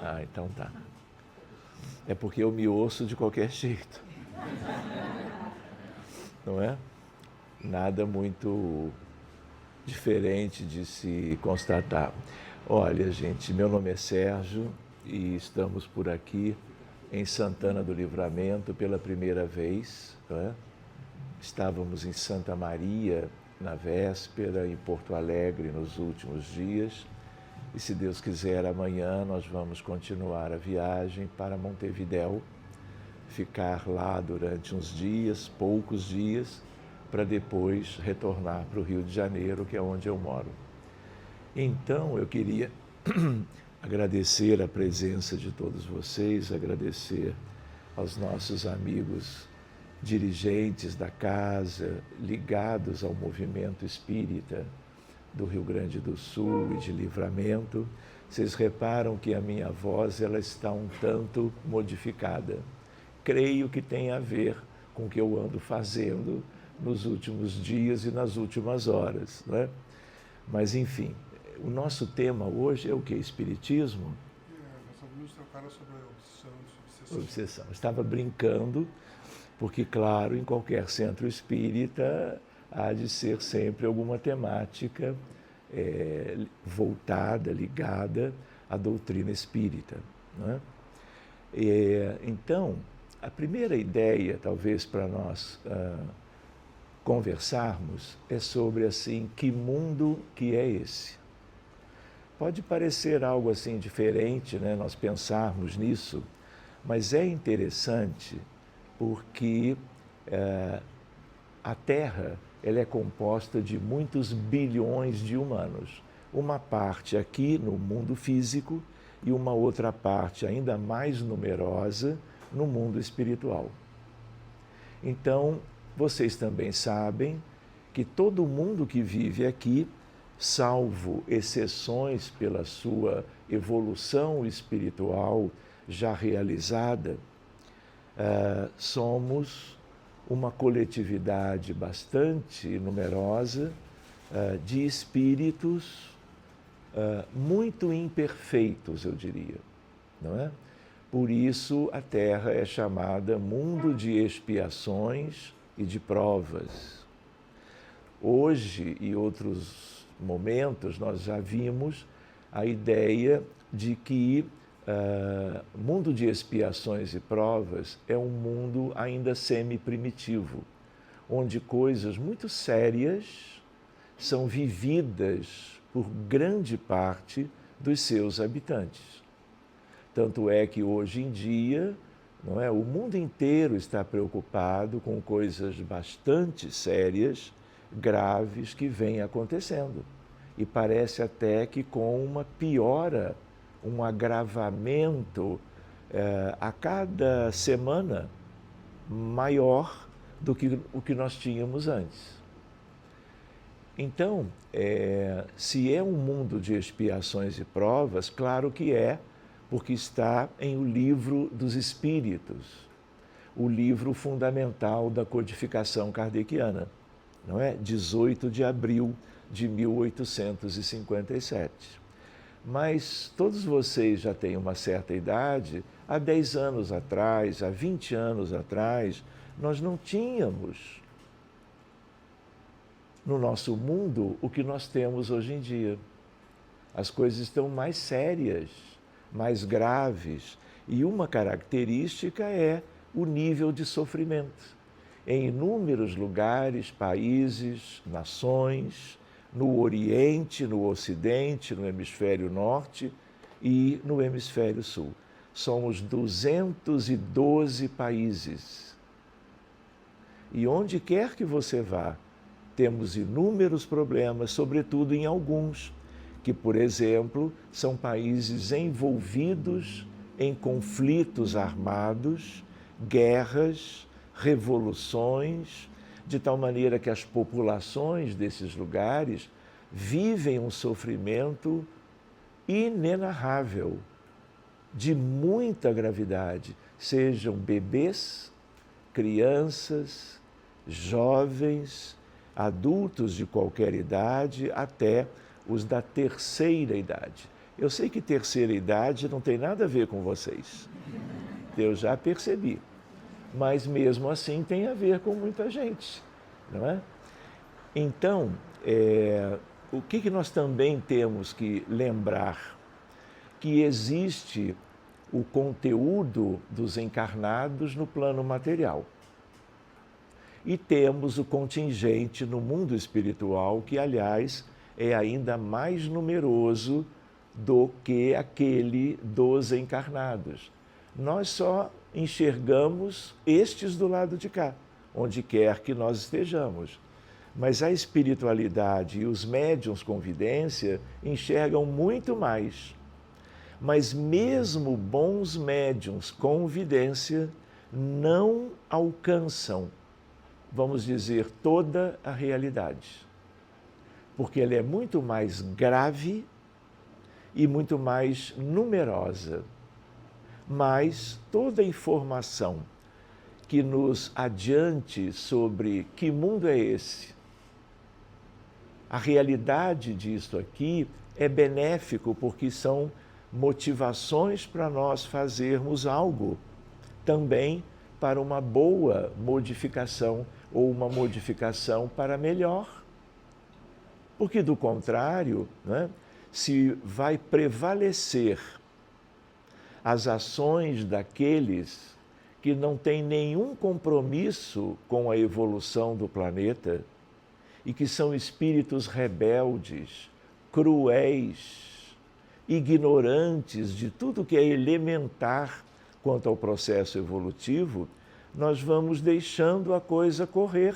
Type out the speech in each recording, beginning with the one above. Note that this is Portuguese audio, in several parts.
Ah, então tá. É porque eu me ouço de qualquer jeito. Não é? Nada muito diferente de se constatar. Olha, gente, meu nome é Sérgio e estamos por aqui em Santana do Livramento pela primeira vez. Não é? Estávamos em Santa Maria na véspera, em Porto Alegre nos últimos dias. E se Deus quiser, amanhã nós vamos continuar a viagem para Montevidéu, ficar lá durante uns dias, poucos dias, para depois retornar para o Rio de Janeiro, que é onde eu moro. Então, eu queria agradecer a presença de todos vocês, agradecer aos nossos amigos dirigentes da casa, ligados ao movimento espírita do Rio Grande do Sul e de Livramento. Vocês reparam que a minha voz ela está um tanto modificada. Creio que tem a ver com o que eu ando fazendo nos últimos dias e nas últimas horas, né? Mas, enfim, o nosso tema hoje é o que? Espiritismo? Nós vamos tratar sobre obsessão. Obsessão. Estava brincando, porque, claro, em qualquer centro espírita há de ser sempre alguma temática voltada, ligada à doutrina espírita. Não é? Então, a primeira ideia, talvez, para nós conversarmos é sobre, assim, que mundo que é esse? Pode parecer algo, assim, diferente, né, nós pensarmos nisso, mas é interessante porque a Terra ela é composta de muitos bilhões de humanos. Uma parte aqui no mundo físico e uma outra parte ainda mais numerosa no mundo espiritual. Então, vocês também sabem que todo mundo que vive aqui, salvo exceções pela sua evolução espiritual já realizada, somos uma coletividade bastante numerosa de espíritos muito imperfeitos, eu diria, não é? Por isso a Terra é chamada mundo de expiações e de provas. Hoje e outros momentos nós já vimos a ideia de que mundo de expiações e provas é um mundo ainda semi-primitivo, onde coisas muito sérias são vividas por grande parte dos seus habitantes. Tanto é que hoje em dia, não é, o mundo inteiro está preocupado com coisas bastante sérias, graves que vêm acontecendo. E parece até que com uma piora, um agravamento a cada semana maior do que o que nós tínhamos antes. Então, se é um mundo de expiações e provas, claro que é, porque está em O Livro dos Espíritos, o livro fundamental da codificação kardeciana, não é? 18 de abril de 1857. Mas todos vocês já têm uma certa idade, há 10 anos atrás, há 20 anos atrás, nós não tínhamos no nosso mundo o que nós temos hoje em dia. As coisas estão mais sérias, mais graves, e uma característica é o nível de sofrimento. Em inúmeros lugares, países, nações, no Oriente, no Ocidente, no Hemisfério Norte e no Hemisfério Sul. Somos 212 países. E onde quer que você vá, temos inúmeros problemas, sobretudo em alguns, que, por exemplo, são países envolvidos em conflitos armados, guerras, revoluções, de tal maneira que as populações desses lugares vivem um sofrimento inenarrável, de muita gravidade, sejam bebês, crianças, jovens, adultos de qualquer idade, até os da terceira idade. Eu sei que terceira idade não tem nada a ver com vocês. Eu já percebi. Mas mesmo assim tem a ver com muita gente, não é? Então, o que nós também temos que lembrar? Que existe o conteúdo dos encarnados no plano material. E temos o contingente no mundo espiritual, que, aliás, é ainda mais numeroso do que aquele dos encarnados. Nós só enxergamos estes do lado de cá, onde quer que nós estejamos. Mas a espiritualidade e os médiuns com vidência enxergam muito mais. Mas mesmo bons médiuns com vidência não alcançam, vamos dizer, toda a realidade. Porque ela é muito mais grave e muito mais numerosa. Mas toda a informação que nos adiante sobre que mundo é esse, a realidade disto aqui é benéfico porque são motivações para nós fazermos algo também para uma boa modificação ou uma modificação para melhor. Porque, do contrário, né, se vai prevalecer as ações daqueles que não têm nenhum compromisso com a evolução do planeta e que são espíritos rebeldes, cruéis, ignorantes de tudo que é elementar quanto ao processo evolutivo, nós vamos deixando a coisa correr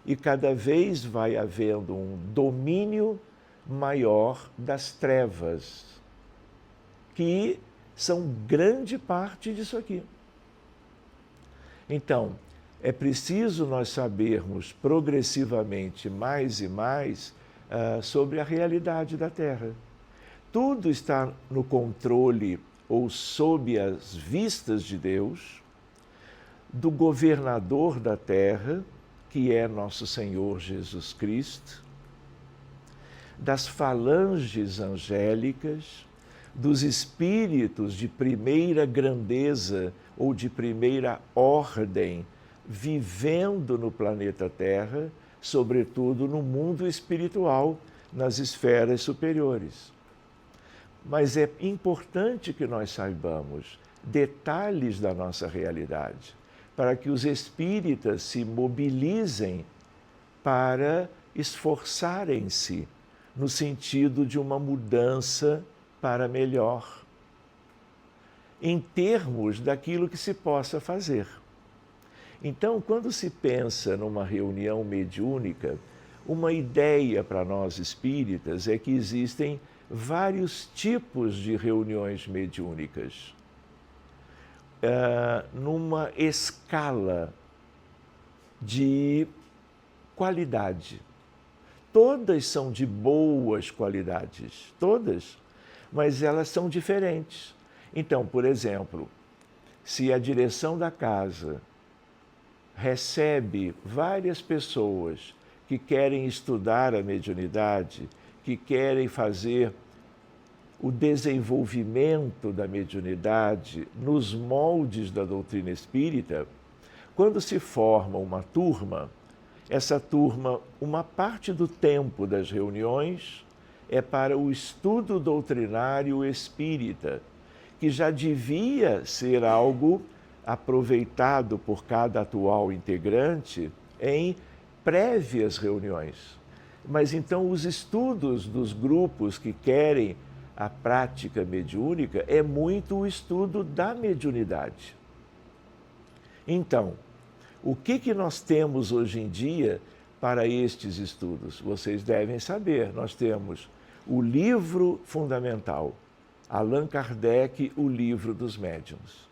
e cada vez vai havendo um domínio maior das trevas, que são grande parte disso aqui. Então, é preciso nós sabermos progressivamente mais e mais sobre a realidade da Terra. Tudo está no controle ou sob as vistas de Deus, do governador da Terra, que é nosso Senhor Jesus Cristo, das falanges angélicas, dos espíritos de primeira grandeza ou de primeira ordem, vivendo no planeta Terra, sobretudo no mundo espiritual, nas esferas superiores. Mas é importante que nós saibamos detalhes da nossa realidade, para que os espíritas se mobilizem para esforçarem-se no sentido de uma mudança para melhor, em termos daquilo que se possa fazer. Então, quando se pensa numa reunião mediúnica, uma ideia para nós espíritas é que existem vários tipos de reuniões mediúnicas, numa escala de qualidade. Todas são de boas qualidades, todas, mas elas são diferentes. Então, por exemplo, se a direção da casa recebe várias pessoas que querem estudar a mediunidade, que querem fazer o desenvolvimento da mediunidade nos moldes da doutrina espírita, quando se forma uma turma, essa turma, uma parte do tempo das reuniões é para o estudo doutrinário espírita, que já devia ser algo aproveitado por cada atual integrante em prévias reuniões. Mas então os estudos dos grupos que querem a prática mediúnica é muito o estudo da mediunidade. Então, o que nós temos hoje em dia para estes estudos? Vocês devem saber, nós temos o livro fundamental, Allan Kardec, o Livro dos Médiuns.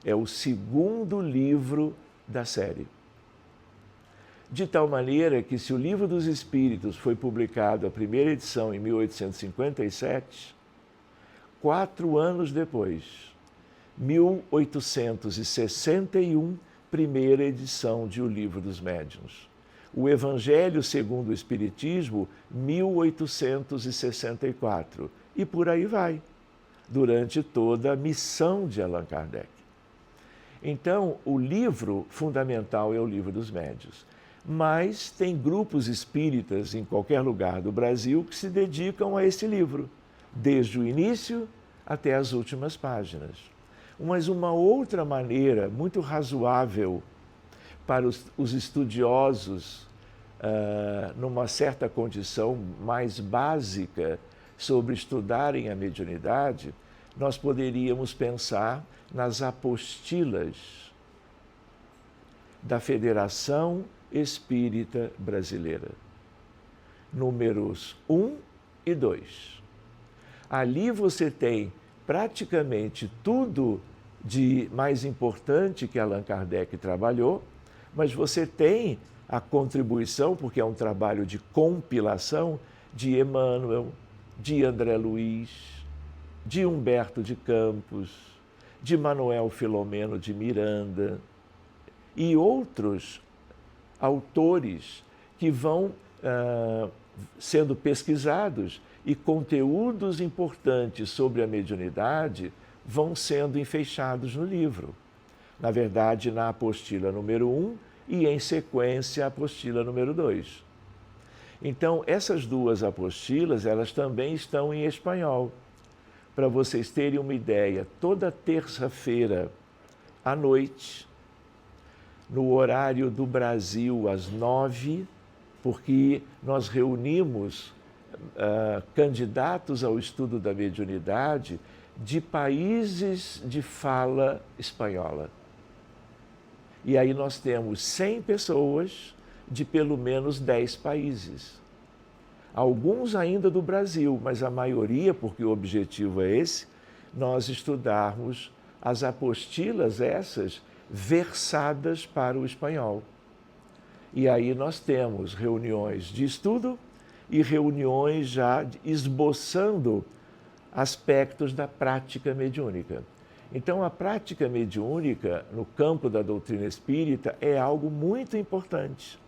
É o segundo livro da série. De tal maneira que, se o Livro dos Espíritos foi publicado, a primeira edição, em 1857, 4 anos depois, 1861, primeira edição de O Livro dos Médiuns. O Evangelho segundo o Espiritismo, 1864, e por aí vai, durante toda a missão de Allan Kardec. Então, o livro fundamental é o Livro dos Médiuns, mas tem grupos espíritas em qualquer lugar do Brasil que se dedicam a esse livro, desde o início até as últimas páginas. Mas uma outra maneira muito razoável para os estudiosos, numa certa condição mais básica, sobre estudarem a mediunidade, nós poderíamos pensar nas apostilas da Federação Espírita Brasileira, números 1 e 2. Ali você tem praticamente tudo de mais importante que Allan Kardec trabalhou, mas você tem a contribuição, porque é um trabalho de compilação, de Emmanuel, de André Luiz, de Humberto de Campos, de Manuel Filomeno de Miranda e outros autores que vão sendo pesquisados e conteúdos importantes sobre a mediunidade vão sendo enfeixados no livro. Na verdade, na apostila número 1 e, em sequência, a apostila número 2. Então, essas duas apostilas, elas também estão em espanhol. Para vocês terem uma ideia, toda terça-feira à noite, no horário do Brasil, às 9, porque nós reunimos candidatos ao estudo da mediunidade de países de fala espanhola. E aí nós temos 100 pessoas de pelo menos 10 países. Alguns ainda do Brasil, mas a maioria, porque o objetivo é esse, nós estudarmos as apostilas essas versadas para o espanhol. E aí nós temos reuniões de estudo e reuniões já esboçando aspectos da prática mediúnica. Então, a prática mediúnica no campo da doutrina espírita é algo muito importante.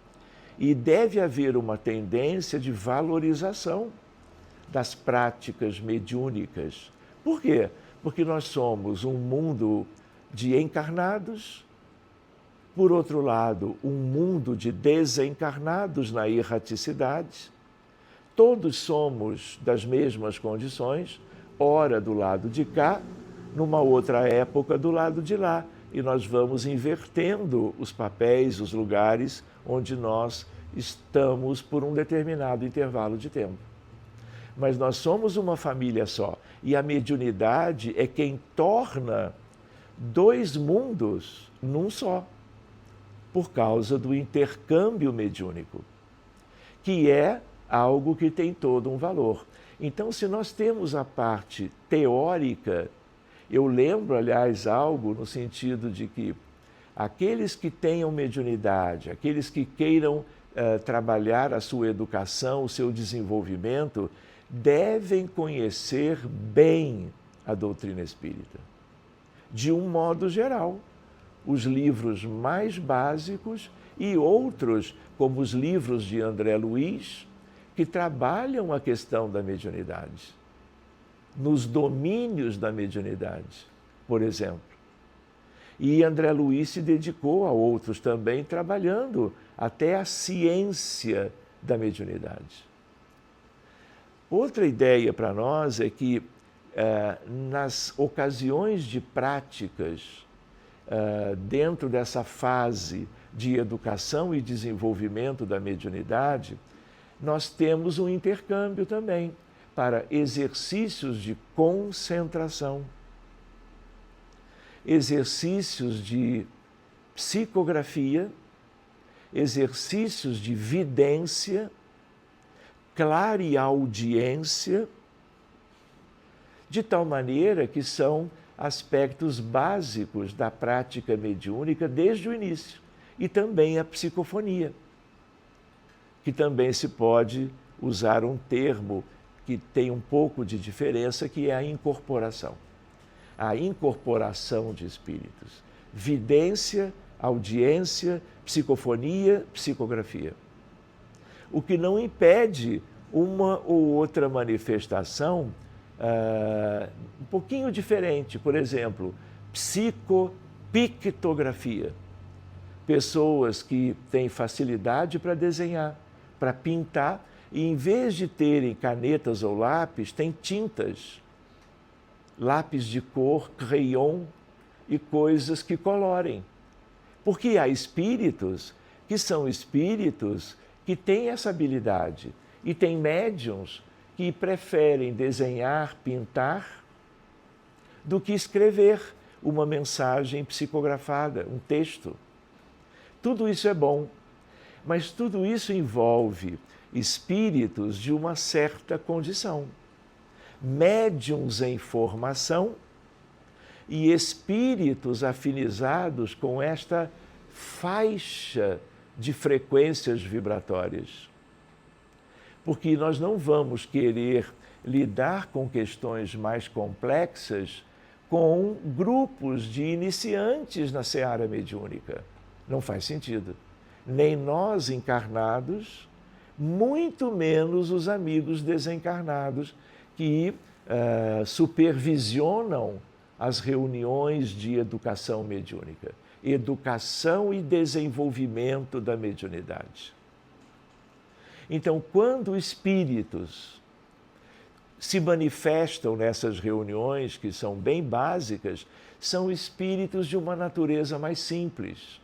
E deve haver uma tendência de valorização das práticas mediúnicas. Por quê? Porque nós somos um mundo de encarnados, por outro lado, um mundo de desencarnados na erraticidade. Todos somos das mesmas condições, ora do lado de cá, numa outra época do lado de lá. E nós vamos invertendo os papéis, os lugares onde nós estamos por um determinado intervalo de tempo. Mas nós somos uma família só. E a mediunidade é quem torna dois mundos num só, por causa do intercâmbio mediúnico, que é algo que tem todo um valor. Então, se nós temos a parte teórica, eu lembro, aliás, algo no sentido de que aqueles que tenham mediunidade, aqueles que queiram trabalhar a sua educação, o seu desenvolvimento, devem conhecer bem a doutrina espírita. De um modo geral, os livros mais básicos e outros, como os livros de André Luiz, que trabalham a questão da mediunidade, nos domínios da mediunidade, por exemplo. E André Luiz se dedicou a outros também, trabalhando até a ciência da mediunidade. Outra ideia para nós é que, nas ocasiões de práticas, dentro dessa fase de educação e desenvolvimento da mediunidade, nós temos um intercâmbio também para exercícios de concentração, exercícios de psicografia, exercícios de vidência, clareaudiência, de tal maneira que são aspectos básicos da prática mediúnica desde o início, e também a psicofonia, que também se pode usar um termo que tem um pouco de diferença, que é a incorporação. A incorporação de espíritos. Vidência, audiência, psicofonia, psicografia. O que não impede uma ou outra manifestação um pouquinho diferente. Por exemplo, psicopictografia. Pessoas que têm facilidade para desenhar, para pintar, e em vez de terem canetas ou lápis, têm tintas, lápis de cor, crayon e coisas que colorem. Porque há espíritos que são espíritos que têm essa habilidade e tem médiuns que preferem desenhar, pintar, do que escrever uma mensagem psicografada, um texto. Tudo isso é bom, mas tudo isso envolve espíritos de uma certa condição, médiuns em formação e espíritos afinizados com esta faixa de frequências vibratórias. Porque nós não vamos querer lidar com questões mais complexas com grupos de iniciantes na seara mediúnica. Não faz sentido. Nem nós encarnados, muito menos os amigos desencarnados que supervisionam as reuniões de educação mediúnica. Educação e desenvolvimento da mediunidade. Então, quando espíritos se manifestam nessas reuniões, que são bem básicas, são espíritos de uma natureza mais simples.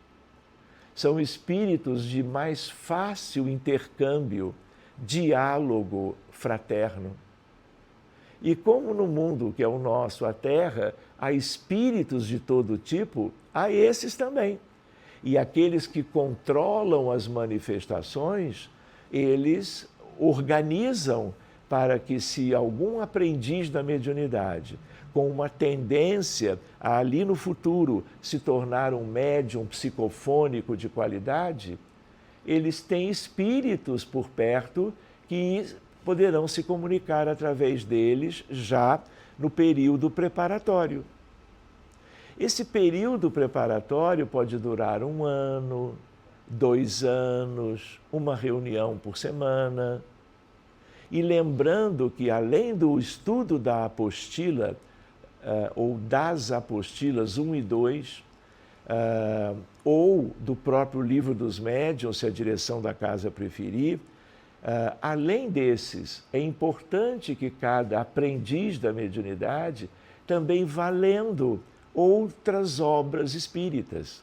São espíritos de mais fácil intercâmbio, diálogo fraterno. E como no mundo que é o nosso, a Terra, há espíritos de todo tipo, há esses também. E aqueles que controlam as manifestações, eles organizam para que, se algum aprendiz da mediunidade, com uma tendência a ali no futuro se tornar um médium psicofônico de qualidade, eles têm espíritos por perto que poderão se comunicar através deles já no período preparatório. Esse período preparatório pode durar 1 ano, 2 anos, uma reunião por semana. E lembrando que, além do estudo da apostila, ou das apostilas 1 e 2, ou do próprio livro dos médiuns, se a direção da casa preferir, além desses, é importante que cada aprendiz da mediunidade também vá lendo outras obras espíritas,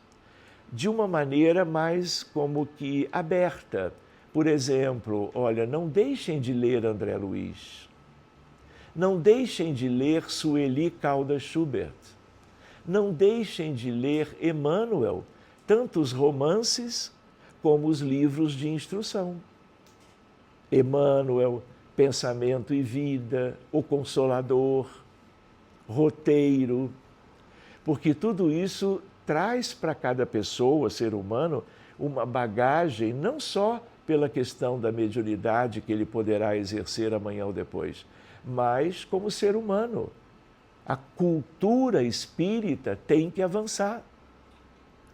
de uma maneira mais como que aberta. Por exemplo, olha, não deixem de ler André Luiz, não deixem de ler Sueli Caldas Schubert, não deixem de ler Emmanuel, tanto os romances como os livros de instrução. Emmanuel, Pensamento e Vida, O Consolador, Roteiro, porque tudo isso traz para cada pessoa, ser humano, uma bagagem não só pela questão da mediunidade que ele poderá exercer amanhã ou depois, mas como ser humano. A cultura espírita tem que avançar.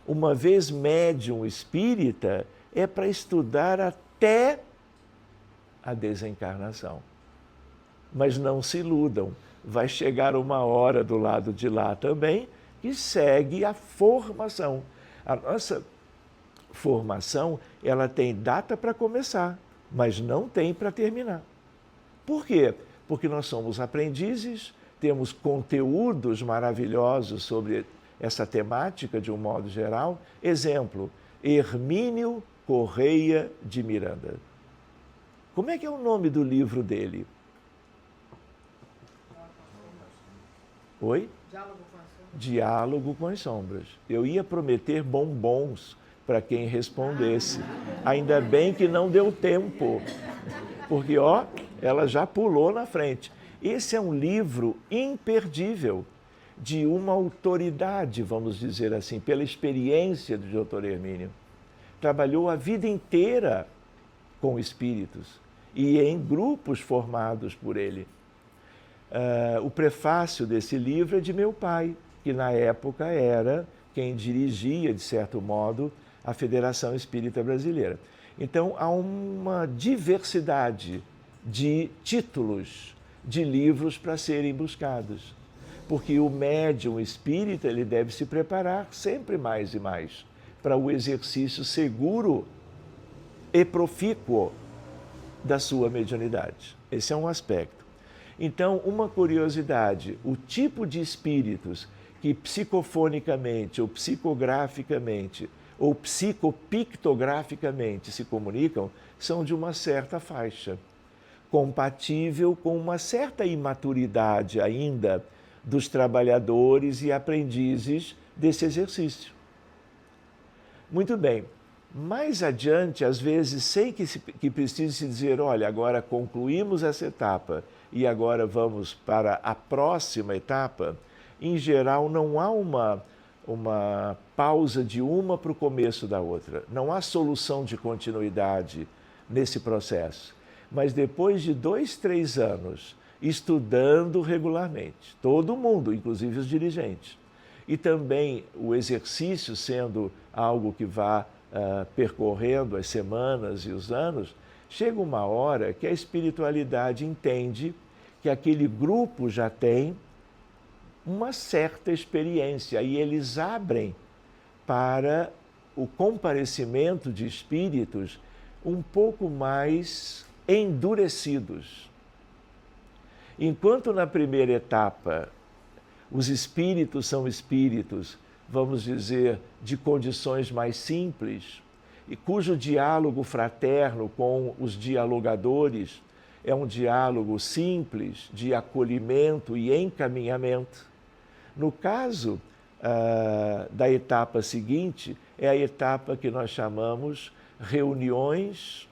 Uma vez médium espírita, é para estudar até a desencarnação. Mas não se iludam, vai chegar uma hora do lado de lá também que segue a formação. A nossa formação, ela tem data para começar, mas não tem para terminar. Por quê? Porque nós somos aprendizes, temos conteúdos maravilhosos sobre essa temática de um modo geral. Exemplo, Hermínio Correia de Miranda. Como é que é o nome do livro dele? Oi? Diálogo com as Sombras. Eu ia prometer bombons para quem respondesse. Ainda bem que não deu tempo, porque, ela já pulou na frente. Esse é um livro imperdível, de uma autoridade, vamos dizer assim, pela experiência do Dr. Hermínio. Trabalhou a vida inteira com espíritos e em grupos formados por ele. O prefácio desse livro é de meu pai, que na época era quem dirigia, de certo modo, a Federação Espírita Brasileira. Então, há uma diversidade de títulos de livros para serem buscados. Porque o médium espírita, ele deve se preparar sempre mais e mais para o exercício seguro e profícuo da sua mediunidade. Esse é um aspecto. Então, uma curiosidade, o tipo de espíritos que psicofonicamente ou psicograficamente ou psicopictograficamente se comunicam são de uma certa faixa, compatível com uma certa imaturidade ainda dos trabalhadores e aprendizes desse exercício. Muito bem. Mais adiante, às vezes, sem que precise se dizer, olha, agora concluímos essa etapa e agora vamos para a próxima etapa, em geral não há uma pausa de uma para o começo da outra. Não há solução de continuidade nesse processo. Mas depois de 2, 3 anos, estudando regularmente, todo mundo, inclusive os dirigentes, e também o exercício sendo algo que vá percorrendo as semanas e os anos, chega uma hora que a espiritualidade entende que aquele grupo já tem uma certa experiência e eles abrem para o comparecimento de espíritos um pouco mais endurecidos. Enquanto na primeira etapa os espíritos são espíritos, vamos dizer, de condições mais simples, e cujo diálogo fraterno com os dialogadores é um diálogo simples, de acolhimento e encaminhamento. No caso da etapa seguinte, é a etapa que nós chamamos reuniões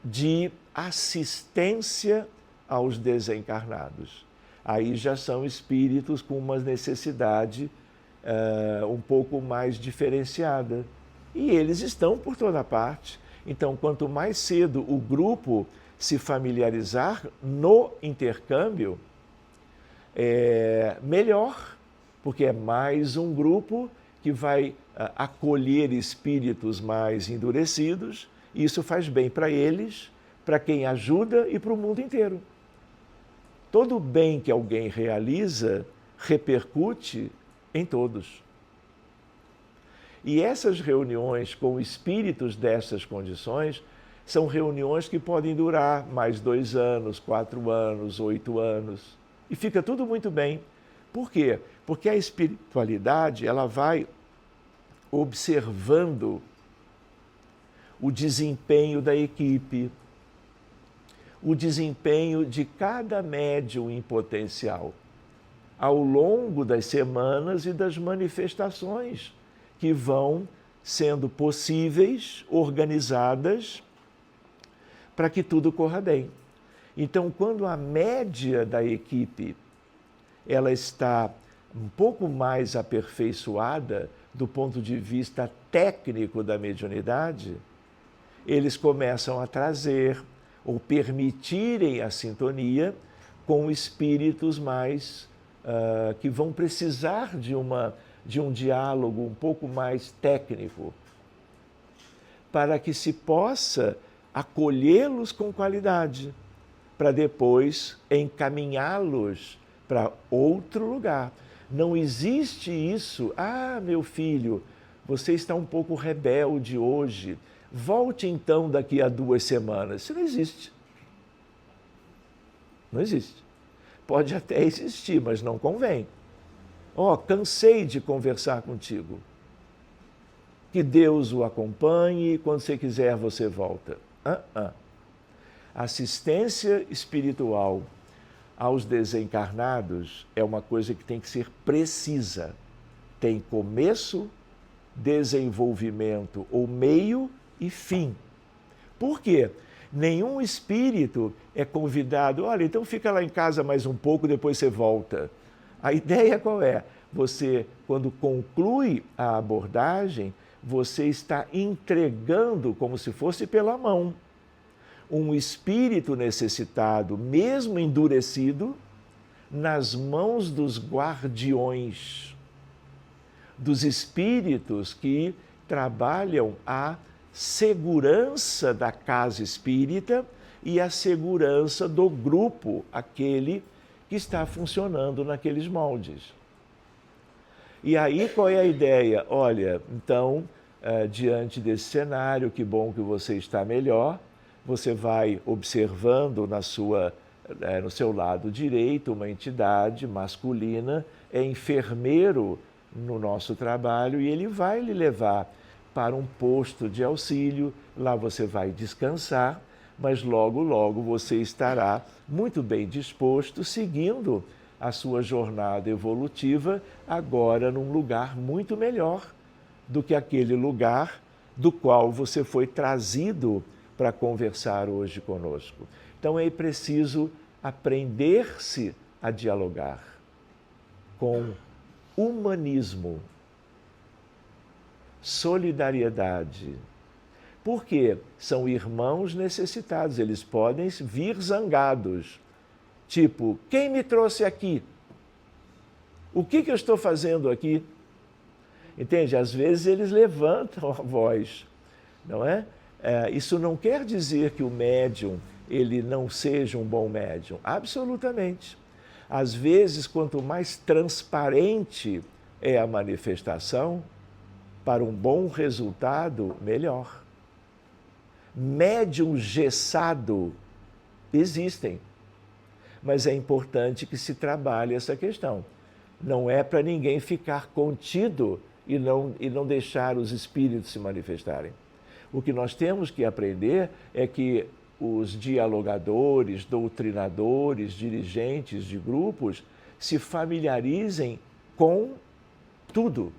de assistência aos desencarnados. Aí já são espíritos com uma necessidade um pouco mais diferenciada. E eles estão por toda parte. Então, quanto mais cedo o grupo se familiarizar no intercâmbio, melhor, porque é mais um grupo que vai acolher espíritos mais endurecidos, e isso faz bem para eles, para quem ajuda e para o mundo inteiro. Todo o bem que alguém realiza repercute em todos. E essas reuniões com espíritos dessas condições são reuniões que podem durar mais 2 anos, 4 anos, 8 anos. E fica tudo muito bem. Por quê? Porque a espiritualidade, ela vai observando o desempenho da equipe, o desempenho de cada médium em potencial, ao longo das semanas e das manifestações que vão sendo possíveis, organizadas, para que tudo corra bem. Então, quando a média da equipe ela está um pouco mais aperfeiçoada do ponto de vista técnico da mediunidade, eles começam a trazer ou permitirem a sintonia com espíritos mais que vão precisar de um diálogo um pouco mais técnico, para que se possa acolhê-los com qualidade, para depois encaminhá-los para outro lugar. Não existe isso, meu filho, você está um pouco rebelde hoje, volte então daqui a 2 semanas. Isso não existe. Não existe. Pode até existir, mas não convém. Cansei de conversar contigo. Que Deus o acompanhe, quando você quiser você volta. Assistência espiritual aos desencarnados é uma coisa que tem que ser precisa. Tem começo, desenvolvimento ou meio e fim. Por quê? Nenhum espírito é convidado, olha, então fica lá em casa mais um pouco, depois você volta. A ideia qual é? Você, quando conclui a abordagem, você está entregando, como se fosse pela mão, um espírito necessitado, mesmo endurecido, nas mãos dos guardiões, dos espíritos que trabalham a segurança da casa espírita e a segurança do grupo, aquele que está funcionando naqueles moldes. E aí qual é a ideia? Olha, então, diante desse cenário, que bom que você está melhor, você vai observando no seu lado direito uma entidade masculina, é enfermeiro no nosso trabalho e ele vai lhe levar para um posto de auxílio, lá você vai descansar, mas logo, logo você estará muito bem disposto, seguindo a sua jornada evolutiva, agora num lugar muito melhor do que aquele lugar do qual você foi trazido para conversar hoje conosco. Então é preciso aprender-se a dialogar com humanismo, solidariedade. Porque são irmãos necessitados, eles podem vir zangados. Tipo, quem me trouxe aqui? O que eu estou fazendo aqui? Entende? Às vezes eles levantam a voz, não é? Isso não quer dizer que o médium ele não seja um bom médium. Absolutamente. Às vezes, quanto mais transparente é a manifestação, para um bom resultado, melhor. Médium gessado existem, mas é importante que se trabalhe essa questão. Não é para ninguém ficar contido e não deixar os espíritos se manifestarem. O que nós temos que aprender é que os dialogadores, doutrinadores, dirigentes de grupos se familiarizem com tudo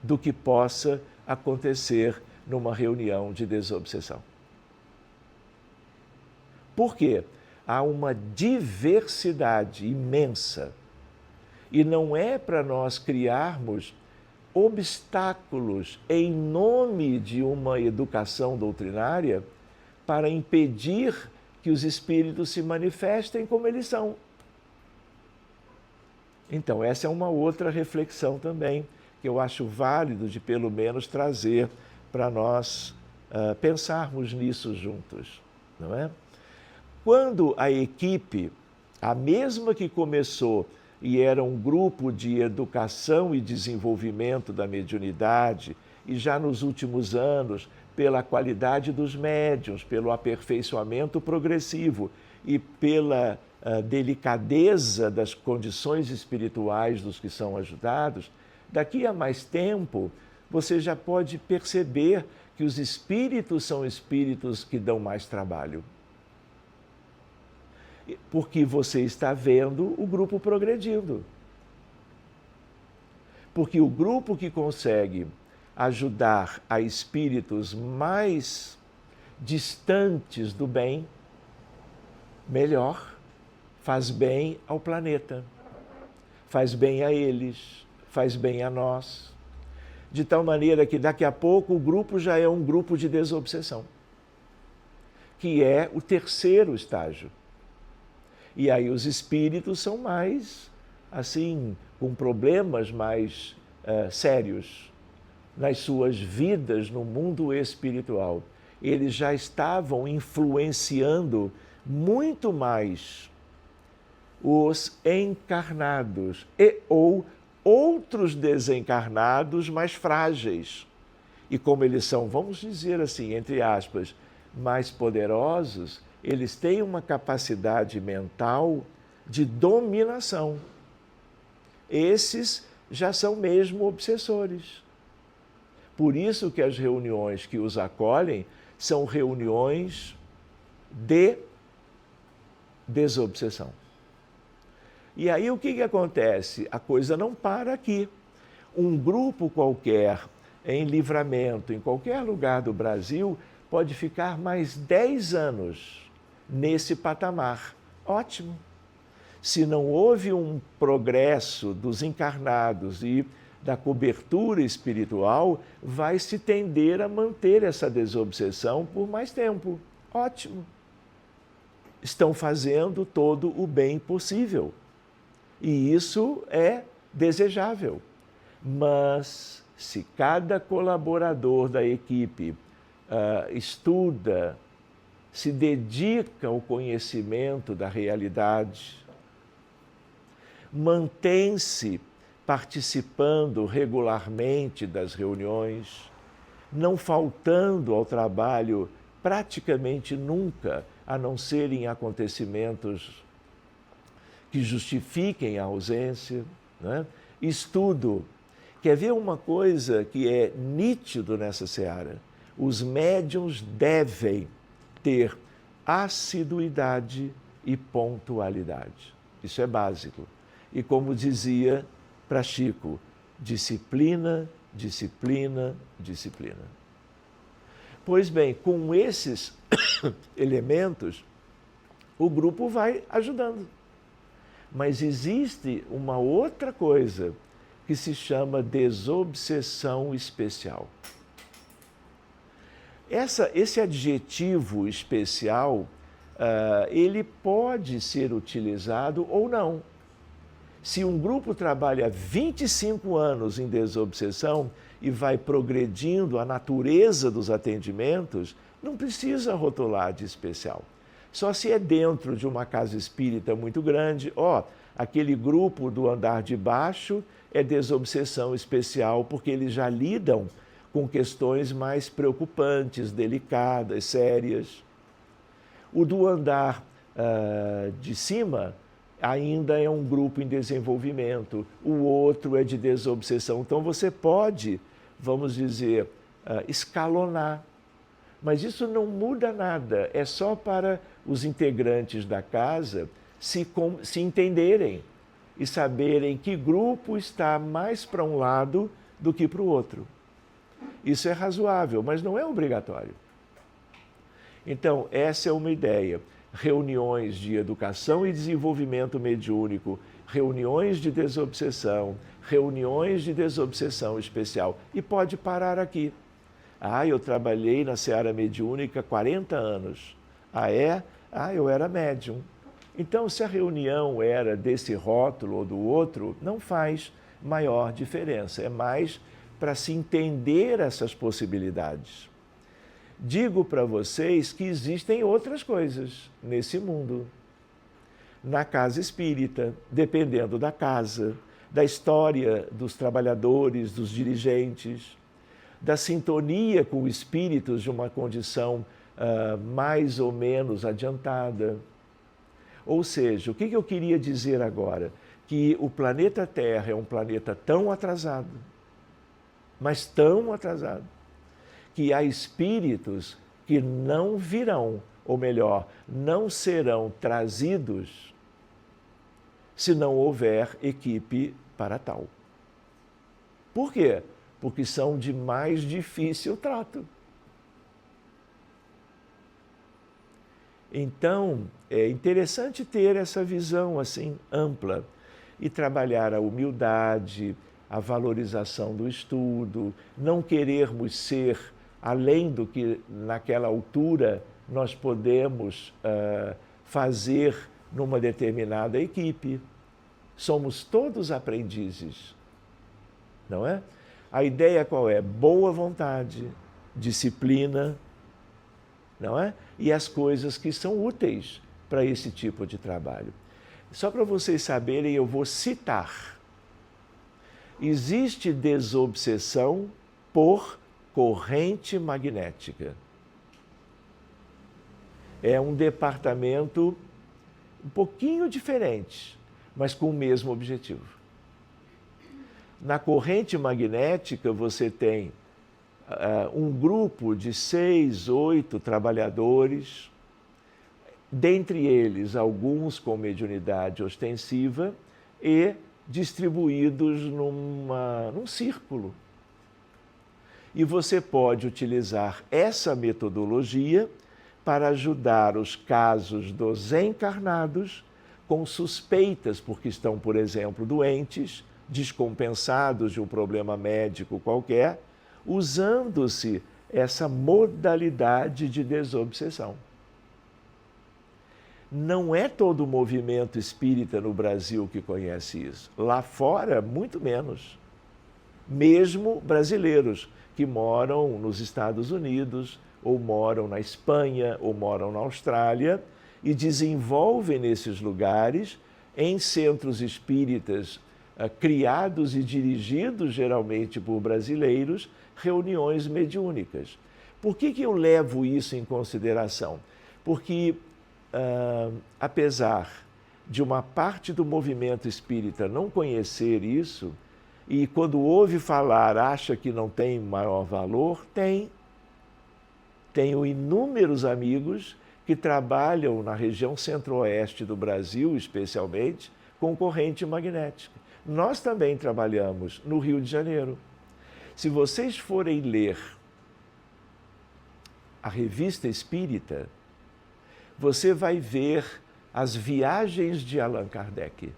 do que possa acontecer numa reunião de desobsessão. Por quê? Há uma diversidade imensa e não é para nós criarmos obstáculos em nome de uma educação doutrinária para impedir que os espíritos se manifestem como eles são. Então, essa é uma outra reflexão também que eu acho válido de pelo menos trazer para nós pensarmos nisso juntos, não é? Quando a equipe, a mesma que começou e era um grupo de educação e desenvolvimento da mediunidade, e já nos últimos anos, pela qualidade dos médiuns, pelo aperfeiçoamento progressivo e pela delicadeza das condições espirituais dos que são ajudados, daqui a mais tempo você já pode perceber que os espíritos são espíritos que dão mais trabalho. Porque você está vendo o grupo progredindo. Porque o grupo que consegue ajudar a espíritos mais distantes do bem, melhor, faz bem ao planeta, faz bem a eles, faz bem a nós. De tal maneira que daqui a pouco o grupo já é um grupo de desobsessão, que é o terceiro estágio. E aí os espíritos são mais, assim, com problemas mais sérios nas suas vidas no mundo espiritual. Eles já estavam influenciando muito mais os encarnados ou outros desencarnados mais frágeis. E como eles são, vamos dizer assim, entre aspas, mais poderosos, eles têm uma capacidade mental de dominação. Esses já são mesmo obsessores. Por isso que as reuniões que os acolhem são reuniões de desobsessão. E aí o que acontece? A coisa não para aqui. Um grupo qualquer, em Livramento, em qualquer lugar do Brasil, pode ficar mais 10 anos nesse patamar. Ótimo. Se não houve um progresso dos encarnados e da cobertura espiritual, vai se tender a manter essa desobsessão por mais tempo. Ótimo. Estão fazendo todo o bem possível. E isso é desejável. Mas se cada colaborador da equipe estuda se dedica ao conhecimento da realidade, mantém-se participando regularmente das reuniões, não faltando ao trabalho praticamente nunca, a não ser em acontecimentos que justifiquem a ausência, né? Estudo. Quer ver uma coisa que é nítido nessa seara? Os médiuns devem ter assiduidade e pontualidade. Isso é básico. E como dizia para Chico, disciplina, disciplina, disciplina. Pois bem, com esses elementos, o grupo vai ajudando. Mas existe uma outra coisa que se chama desobsessão especial. Esse adjetivo especial, ele pode ser utilizado ou não. Se um grupo trabalha 25 anos em desobsessão e vai progredindo a natureza dos atendimentos, não precisa rotular de especial. Só se é dentro de uma casa espírita muito grande, aquele grupo do andar de baixo é desobsessão especial, porque eles já lidam com questões mais preocupantes, delicadas, sérias. O do andar de cima ainda é um grupo em desenvolvimento, o outro é de desobsessão. Então você pode, vamos dizer, escalonar. Mas isso não muda nada, é só para os integrantes da casa se entenderem e saberem que grupo está mais para um lado do que para o outro. Isso é razoável, mas não é obrigatório. Então, essa é uma ideia. Reuniões de educação e desenvolvimento mediúnico, reuniões de desobsessão, reuniões de desobsessão especial. E pode parar aqui. Eu trabalhei na seara mediúnica 40 anos. É? Eu era médium. Então, se a reunião era desse rótulo ou do outro, não faz maior diferença. É mais para se entender essas possibilidades. Digo para vocês que existem outras coisas nesse mundo. Na casa espírita, dependendo da casa, da história dos trabalhadores, dos dirigentes, da sintonia com espíritos de uma condição mais ou menos adiantada. Ou seja, o que eu queria dizer agora? Que o planeta Terra é um planeta tão atrasado, mas tão atrasado, que há espíritos que não virão, ou melhor, não serão trazidos se não houver equipe para tal. Por quê? Porque são de mais difícil trato. Então, é interessante ter essa visão assim ampla e trabalhar a humildade, a valorização do estudo, não querermos ser além do que naquela altura nós podemos fazer numa determinada equipe. Somos todos aprendizes, não é? A ideia qual é? Boa vontade, disciplina, não é? E as coisas que são úteis para esse tipo de trabalho. Só para vocês saberem, eu vou citar. Existe desobsessão por corrente magnética. É um departamento um pouquinho diferente, mas com o mesmo objetivo. Na corrente magnética, você tem um grupo de 6, 8 trabalhadores, dentre eles alguns com mediunidade ostensiva e distribuídos num círculo. E você pode utilizar essa metodologia para ajudar os casos dos encarnados com suspeitas, porque estão, por exemplo, doentes, descompensados de um problema médico qualquer, usando-se essa modalidade de desobsessão. Não é todo o movimento espírita no Brasil que conhece isso. Lá fora, muito menos. Mesmo brasileiros que moram nos Estados Unidos ou moram na Espanha, ou moram na Austrália, e desenvolvem nesses lugares, em centros espíritas criados e dirigidos geralmente por brasileiros, reuniões mediúnicas. Por que eu levo isso em consideração? Porque, apesar de uma parte do movimento espírita não conhecer isso, e quando ouve falar acha que não tem maior valor, tem. Tenho inúmeros amigos que trabalham na região centro-oeste do Brasil, especialmente, com corrente magnética. Nós também trabalhamos no Rio de Janeiro. Se vocês forem ler a Revista Espírita, você vai ver as viagens de Allan Kardec.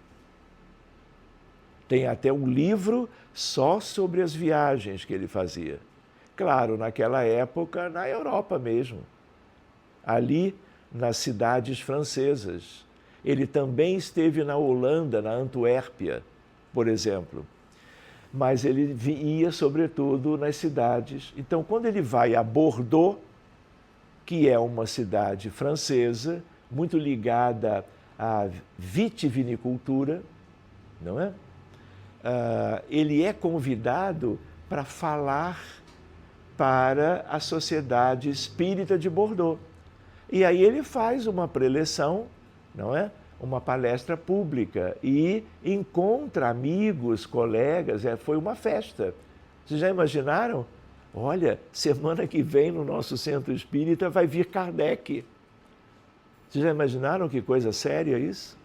Tem até um livro só sobre as viagens que ele fazia. Claro, naquela época, na Europa mesmo, ali nas cidades francesas. Ele também esteve na Holanda, na Antuérpia, por exemplo. Mas ele ia, sobretudo, nas cidades. Então, quando ele vai a Bordeaux, que é uma cidade francesa, muito ligada à vitivinicultura, não é? Ele é convidado para falar para a Sociedade Espírita de Bordeaux. E aí ele faz uma preleção, não é? Uma palestra pública e encontra amigos, colegas, foi uma festa. Vocês já imaginaram? Olha, semana que vem no nosso centro espírita vai vir Kardec. Vocês já imaginaram que coisa séria isso?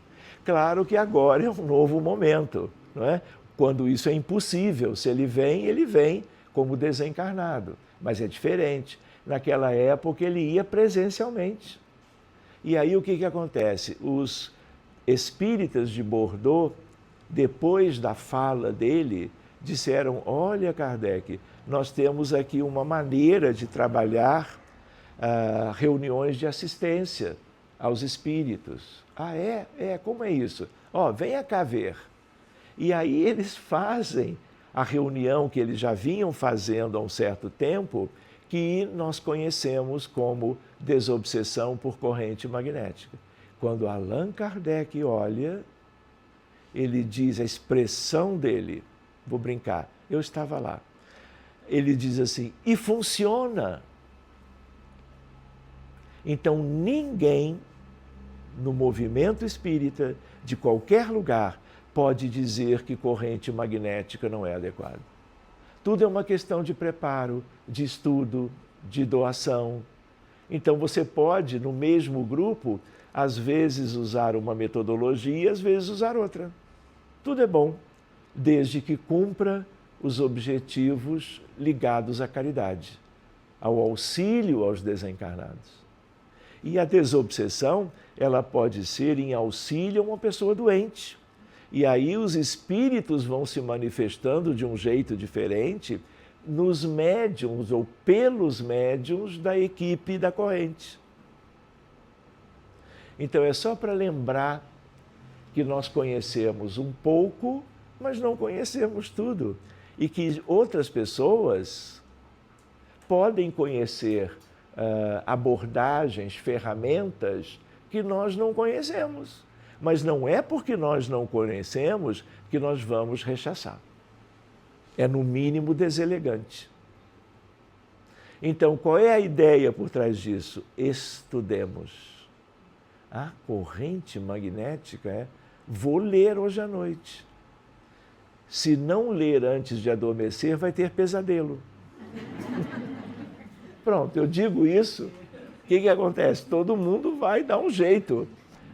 Claro que agora é um novo momento, não é? Quando isso é impossível. Se ele vem como desencarnado. Mas é diferente. Naquela época ele ia presencialmente. E aí o que acontece? Os espíritas de Bordeaux, depois da fala dele, disseram: olha, Kardec, nós temos aqui uma maneira de trabalhar reuniões de assistência aos espíritos. Ah, como é isso? Venha cá ver. E aí eles fazem a reunião que eles já vinham fazendo há um certo tempo, que nós conhecemos como desobsessão por corrente magnética. Quando Allan Kardec olha, ele diz, a expressão dele, vou brincar, eu estava lá, ele diz assim, e funciona. Então ninguém no movimento espírita, de qualquer lugar, pode dizer que corrente magnética não é adequada. Tudo é uma questão de preparo, de estudo, de doação. Então você pode, no mesmo grupo, às vezes usar uma metodologia, às vezes usar outra. Tudo é bom, desde que cumpra os objetivos ligados à caridade, ao auxílio aos desencarnados. E a desobsessão, ela pode ser em auxílio a uma pessoa doente. E aí os espíritos vão se manifestando de um jeito diferente nos médiuns ou pelos médiuns da equipe da corrente. Então é só para lembrar que nós conhecemos um pouco, mas não conhecemos tudo. E que outras pessoas podem conhecer abordagens, ferramentas que nós não conhecemos. Mas não é porque nós não conhecemos que nós vamos rechaçar. É, no mínimo, deselegante. Então, qual é a ideia por trás disso? Estudemos. A corrente magnética vou ler hoje à noite. Se não ler antes de adormecer, vai ter pesadelo. Pronto, eu digo isso, o que acontece? Todo mundo vai dar um jeito.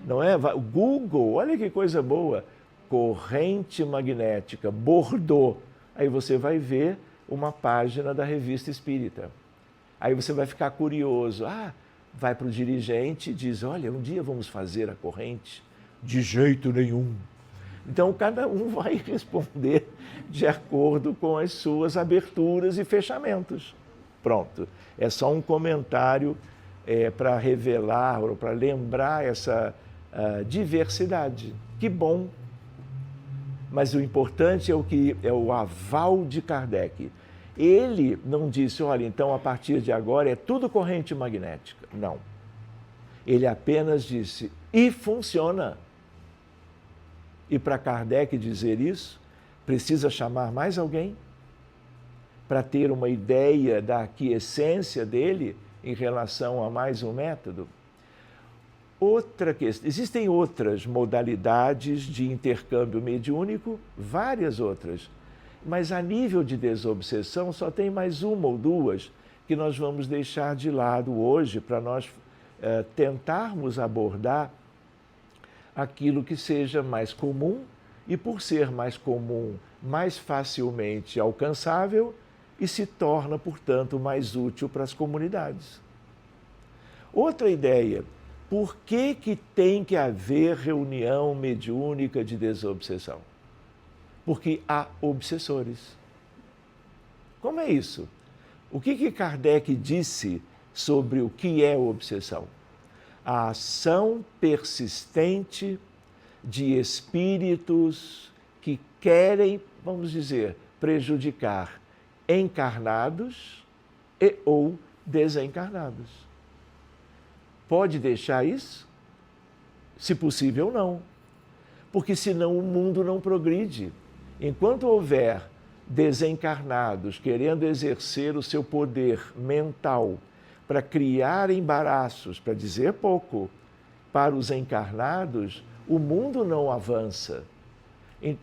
Não é? Google, olha que coisa boa, corrente magnética, Bordeaux. Aí você vai ver uma página da Revista Espírita. Aí você vai ficar curioso. Vai para o dirigente e diz, olha, um dia vamos fazer a corrente. De jeito nenhum. Então, cada um vai responder de acordo com as suas aberturas e fechamentos. Pronto. É só um comentário para revelar ou para lembrar essa diversidade. Que bom! Mas o importante é o aval de Kardec. Ele não disse, olha, então a partir de agora é tudo corrente magnética. Não. Ele apenas disse, e funciona. E para Kardec dizer isso, precisa chamar mais alguém para ter uma ideia da aquiescência dele em relação a mais um método? Outra questão, existem outras modalidades de intercâmbio mediúnico, várias outras, mas a nível de desobsessão só tem mais uma ou duas que nós vamos deixar de lado hoje para nós tentarmos abordar aquilo que seja mais comum e, por ser mais comum, mais facilmente alcançável e se torna, portanto, mais útil para as comunidades. Outra ideia, por que tem que haver reunião mediúnica de desobsessão? Porque há obsessores. Como é isso? O que Kardec disse sobre o que é obsessão? A ação persistente de espíritos que querem, vamos dizer, prejudicar encarnados e ou desencarnados. Pode deixar isso? Se possível, não. Porque senão o mundo não progride. Enquanto houver desencarnados querendo exercer o seu poder mental para criar embaraços, para dizer pouco, para os encarnados, o mundo não avança.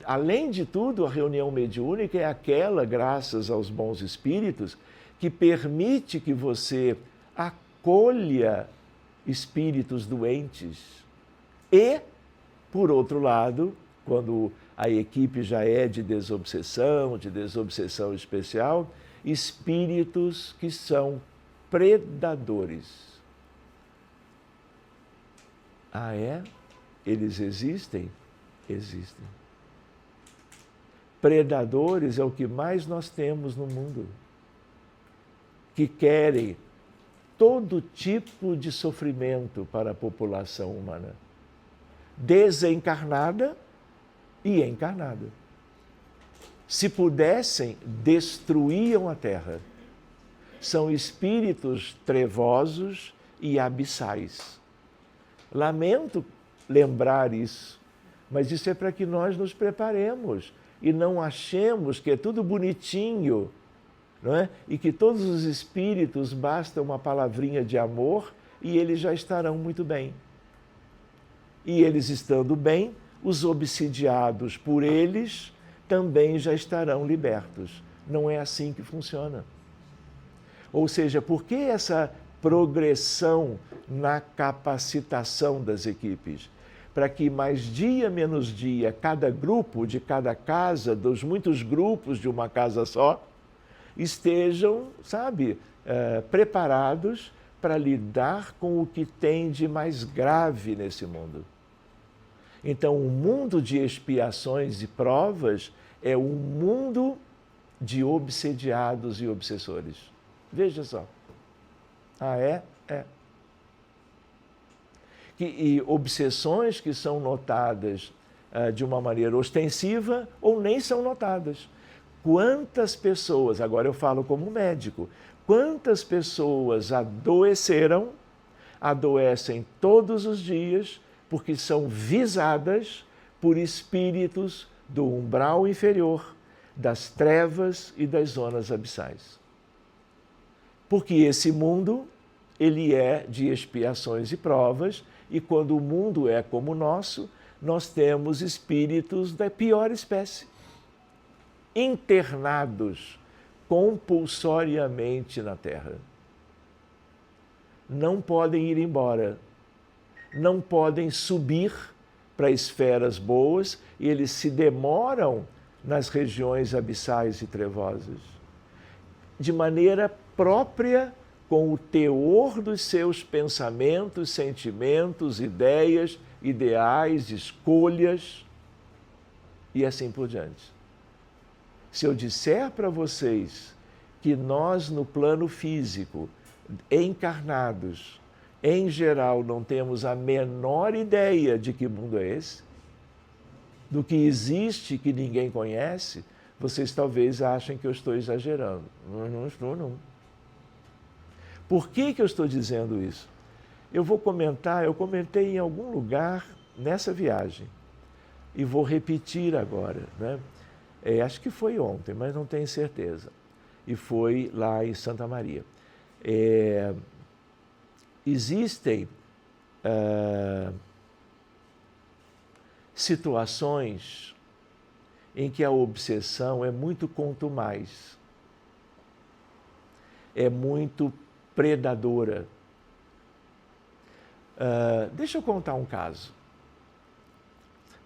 Além de tudo, a reunião mediúnica é aquela, graças aos bons espíritos, que permite que você acolha espíritos doentes. E, por outro lado, quando a equipe já é de desobsessão especial, espíritos que são predadores. Ah, é? Eles existem? Existem. Predadores é o que mais nós temos no mundo, que querem todo tipo de sofrimento para a população humana, desencarnada e encarnada. Se pudessem, destruíam a Terra. São espíritos trevosos e abissais. Lamento lembrar isso, mas isso é para que nós nos preparemos e não achemos que é tudo bonitinho, não é? E que todos os espíritos basta uma palavrinha de amor e eles já estarão muito bem. E eles estando bem, os obsidiados por eles também já estarão libertos. Não é assim que funciona. Ou seja, por que essa progressão na capacitação das equipes? Para que mais dia menos dia, cada grupo de cada casa, dos muitos grupos de uma casa só, estejam, preparados para lidar com o que tem de mais grave nesse mundo. Então, o mundo de expiações e provas é um mundo de obsediados e obsessores. Veja só. Ah, é? É. E obsessões que são notadas de uma maneira ostensiva ou nem são notadas. Quantas pessoas, agora eu falo como médico, quantas pessoas adoecem todos os dias porque são visadas por espíritos do umbral inferior, das trevas e das zonas abissais. Porque esse mundo, ele é de expiações e provas, e quando o mundo é como o nosso, nós temos espíritos da pior espécie, internados compulsoriamente na Terra. Não podem ir embora, não podem subir para esferas boas e eles se demoram nas regiões abissais e trevosas, de maneira própria com o teor dos seus pensamentos, sentimentos, ideias, ideais, escolhas e assim por diante. Se eu disser para vocês que nós, no plano físico, encarnados, em geral, não temos a menor ideia de que mundo é esse, do que existe que ninguém conhece, vocês talvez achem que eu estou exagerando. Não estou, não. Por que eu estou dizendo isso? Eu vou comentar, eu comentei em algum lugar nessa viagem e vou repetir agora, né? Acho que foi ontem, mas não tenho certeza. E foi lá em Santa Maria. Existem situações em que a obsessão é muito contumaz, é muito predadora. Deixa eu contar um caso.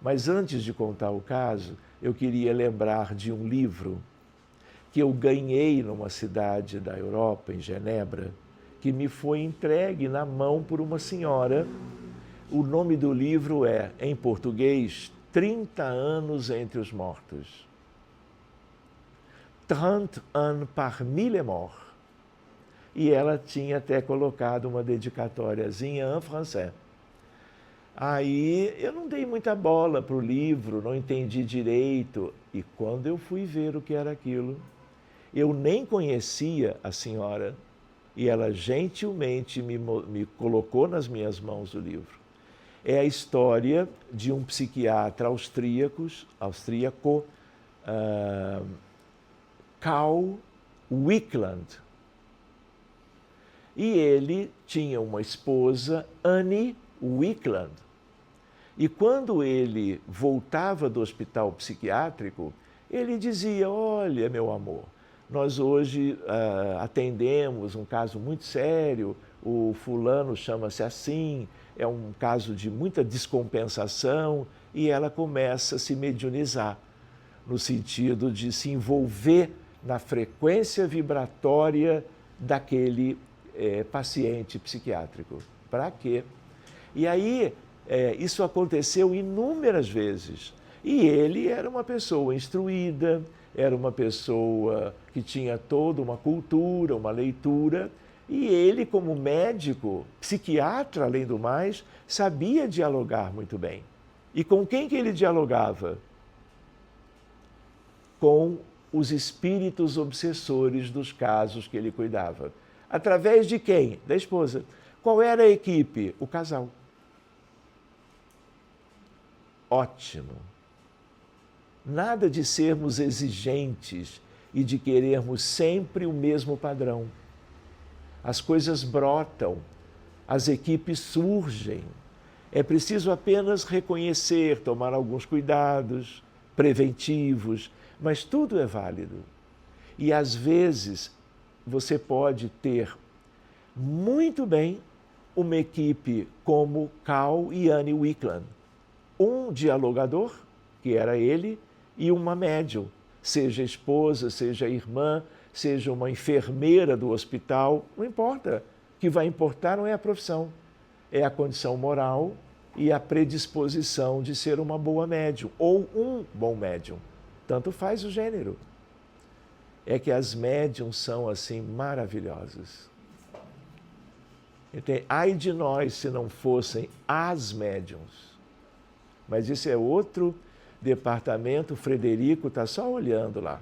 Mas antes de contar o caso, eu queria lembrar de um livro que eu ganhei numa cidade da Europa, em Genebra, que me foi entregue na mão por uma senhora. O nome do livro é, em português, 30 anos entre os mortos. 30 ans parmi les morts. E ela tinha até colocado uma dedicatóriazinha em francês. Aí eu não dei muita bola para o livro, não entendi direito. E quando eu fui ver o que era aquilo, eu nem conhecia a senhora e ela gentilmente me colocou nas minhas mãos o livro. É a história de um psiquiatra austríaco, Karl Wickland. E ele tinha uma esposa, Annie Wickland. E quando ele voltava do hospital psiquiátrico, ele dizia, olha, meu amor, nós hoje atendemos um caso muito sério, o fulano chama-se assim, é um caso de muita descompensação, e ela começa a se mediunizar, no sentido de se envolver na frequência vibratória daquele paciente psiquiátrico. Para quê? E aí, isso aconteceu inúmeras vezes. E ele era uma pessoa instruída, era uma pessoa que tinha toda uma cultura, uma leitura, e ele, como médico, psiquiatra, além do mais, sabia dialogar muito bem. E com quem que ele dialogava? Com os espíritos obsessores dos casos que ele cuidava. Através de quem? Da esposa. Qual era a equipe? O casal. Ótimo. Nada de sermos exigentes e de querermos sempre o mesmo padrão. As coisas brotam, as equipes surgem. É preciso apenas reconhecer, tomar alguns cuidados preventivos, mas tudo é válido. E às vezes você pode ter muito bem uma equipe como Karl e Annie Wickland. Um dialogador, que era ele, e uma médium, seja esposa, seja irmã, seja uma enfermeira do hospital, não importa. O que vai importar não é a profissão, é a condição moral e a predisposição de ser uma boa médium ou um bom médium. Tanto faz o gênero. É que as médiums são assim maravilhosas. Então, ai de nós se não fossem as médiums. Mas isso é outro departamento, o Frederico está só olhando lá.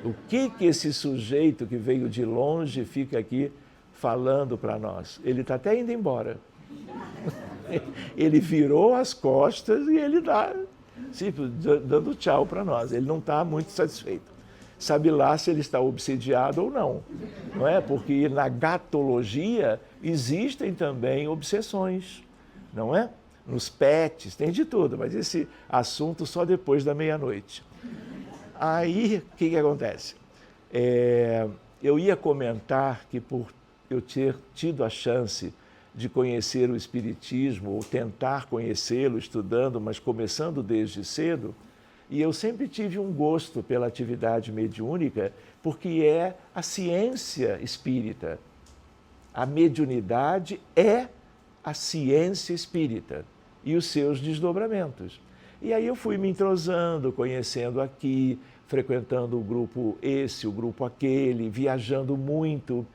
O que esse sujeito que veio de longe fica aqui falando para nós? Ele está até indo embora. Ele virou as costas e ele está dando tchau para nós. Ele não está muito satisfeito. Sabe lá se ele está obsediado ou não. Não é? Porque na gatologia existem também obsessões, não é? Nos pets, tem de tudo, mas esse assunto só depois da meia-noite. Aí, o que acontece? Eu ia comentar que por eu ter tido a chance de conhecer o Espiritismo, ou tentar conhecê-lo estudando, mas começando desde cedo, e eu sempre tive um gosto pela atividade mediúnica, porque é a ciência espírita. A mediunidade é a ciência espírita e os seus desdobramentos. E aí eu fui me entrosando, conhecendo aqui, frequentando o grupo esse, o grupo aquele, viajando muito,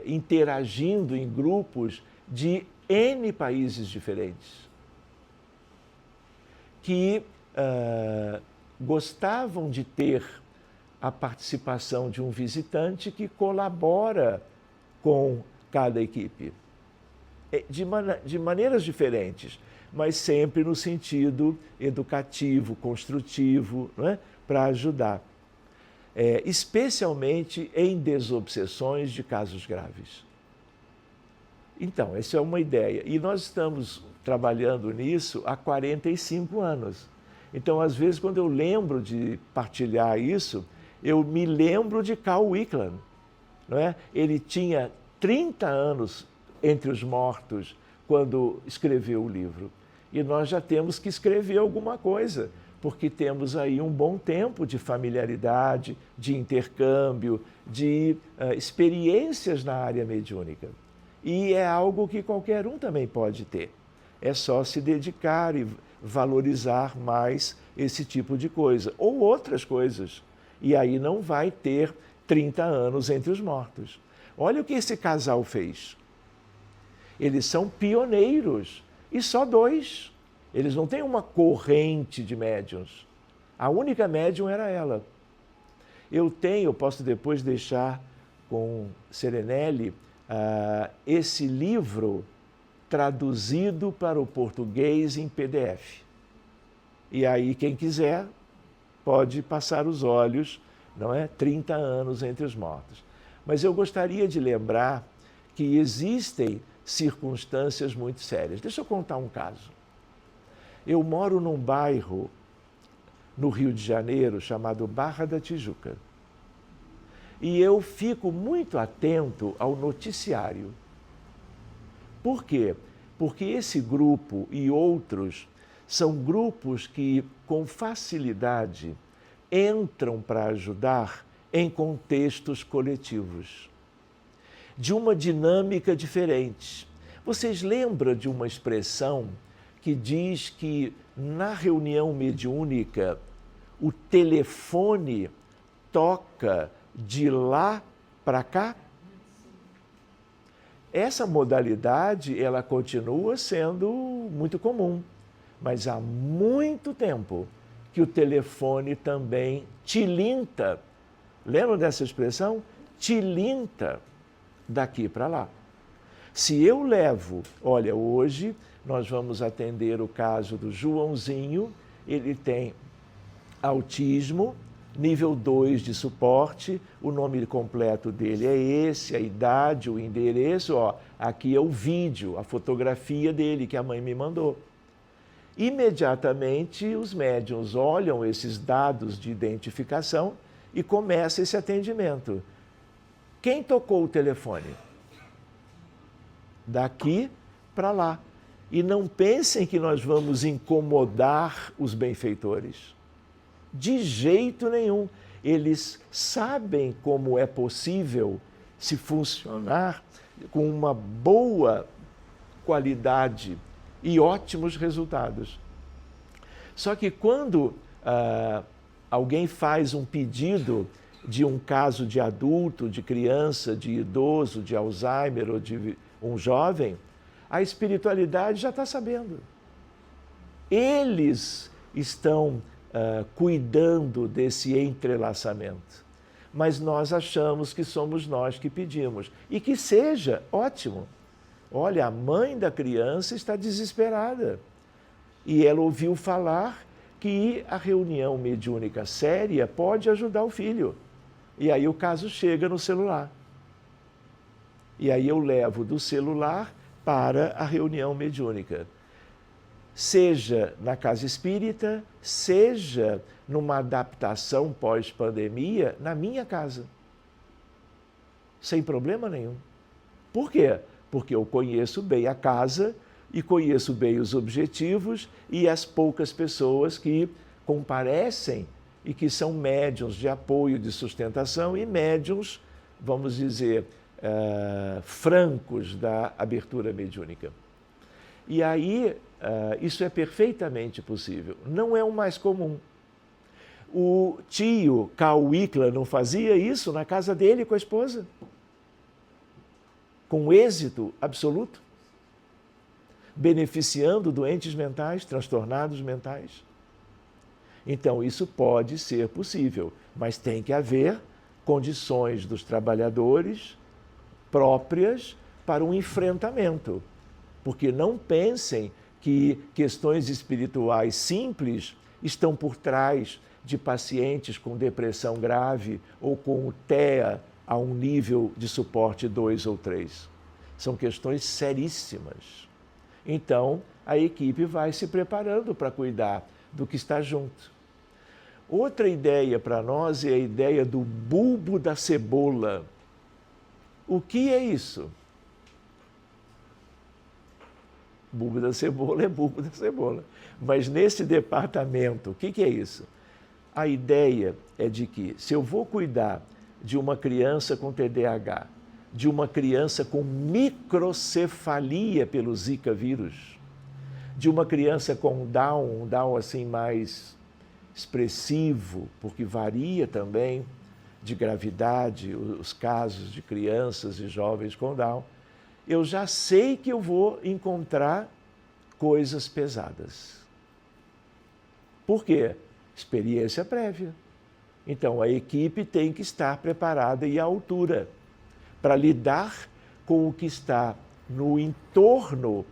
interagindo em grupos de N países diferentes, que gostavam de ter a participação de um visitante que colabora com cada equipe. De maneiras diferentes, mas sempre no sentido educativo, construtivo, não é? Para ajudar. Especialmente em desobsessões de casos graves. Então, essa é uma ideia. E nós estamos trabalhando nisso há 45 anos. Então, às vezes, quando eu lembro de partilhar isso, eu me lembro de Carl Wickland, não é? Ele tinha 30 anos entre os mortos quando escreveu o livro. E nós já temos que escrever alguma coisa, porque temos aí um bom tempo de familiaridade, de intercâmbio, de experiências na área mediúnica. E é algo que qualquer um também pode ter. É só se dedicar e valorizar mais esse tipo de coisa, ou outras coisas. E aí não vai ter 30 anos entre os mortos. Olha o que esse casal fez. Eles são pioneiros, e só 2. Eles não têm uma corrente de médiuns. A única médium era ela. Eu posso depois deixar com Serenelli esse livro traduzido para o português em PDF. E aí, quem quiser, pode passar os olhos, não é? 30 anos entre os mortos. Mas eu gostaria de lembrar que existem circunstâncias muito sérias. Deixa eu contar um caso. Eu moro num bairro no Rio de Janeiro chamado Barra da Tijuca. E eu fico muito atento ao noticiário. Por quê? Porque esse grupo e outros são grupos que, com facilidade, entram para ajudar em contextos coletivos, de uma dinâmica diferente. Vocês lembram de uma expressão que diz que, na reunião mediúnica, o telefone toca de lá para cá? Essa modalidade, ela continua sendo muito comum, mas há muito tempo que o telefone também tilinta. Lembram dessa expressão? Tilinta daqui para lá. Se eu levo, olha, hoje nós vamos atender o caso do Joãozinho, ele tem autismo, nível 2 de suporte, o nome completo dele é esse, a idade, o endereço, aqui é o vídeo, a fotografia dele que a mãe me mandou. Imediatamente os médiuns olham esses dados de identificação e começa esse atendimento. Quem tocou o telefone? Daqui para lá. E não pensem que nós vamos incomodar os benfeitores. De jeito nenhum. Eles sabem como é possível se funcionar com uma boa qualidade e ótimos resultados. Só que quando alguém faz um pedido de um caso de adulto, de criança, de idoso, de Alzheimer ou de um jovem, a espiritualidade já está sabendo. Eles estão cuidando desse entrelaçamento. Mas nós achamos que somos nós que pedimos. E que seja ótimo. Olha, a mãe da criança está desesperada. E ela ouviu falar que a reunião mediúnica séria pode ajudar o filho. E aí o caso chega no celular. E aí eu levo do celular para a reunião mediúnica. Seja na casa espírita, seja numa adaptação pós-pandemia na minha casa. Sem problema nenhum. Por quê? Porque eu conheço bem a casa e conheço bem os objetivos e as poucas pessoas que comparecem e que são médiuns de apoio, de sustentação e médiuns, vamos dizer, francos da abertura mediúnica. E aí, isso é perfeitamente possível. Não é o mais comum. O tio Carl Wickland não fazia isso na casa dele com a esposa? Com êxito absoluto? Beneficiando doentes mentais, transtornados mentais. Então, isso pode ser possível, mas tem que haver condições dos trabalhadores próprias para um enfrentamento. Porque não pensem que questões espirituais simples estão por trás de pacientes com depressão grave ou com o TEA a um nível de suporte 2 ou 3. São questões seríssimas. Então, a equipe vai se preparando para cuidar do que está junto. Outra ideia para nós é a ideia do bulbo da cebola. O que é isso? Bulbo da cebola é bulbo da cebola. Mas nesse departamento, o que é isso? A ideia é de que se eu vou cuidar de uma criança com TDAH, de uma criança com microcefalia pelo Zika vírus, de uma criança com um Down assim mais expressivo, porque varia também de gravidade os casos de crianças e jovens com Down, eu já sei que eu vou encontrar coisas pesadas. Por quê? Experiência prévia. Então, a equipe tem que estar preparada e à altura para lidar com o que está no entorno,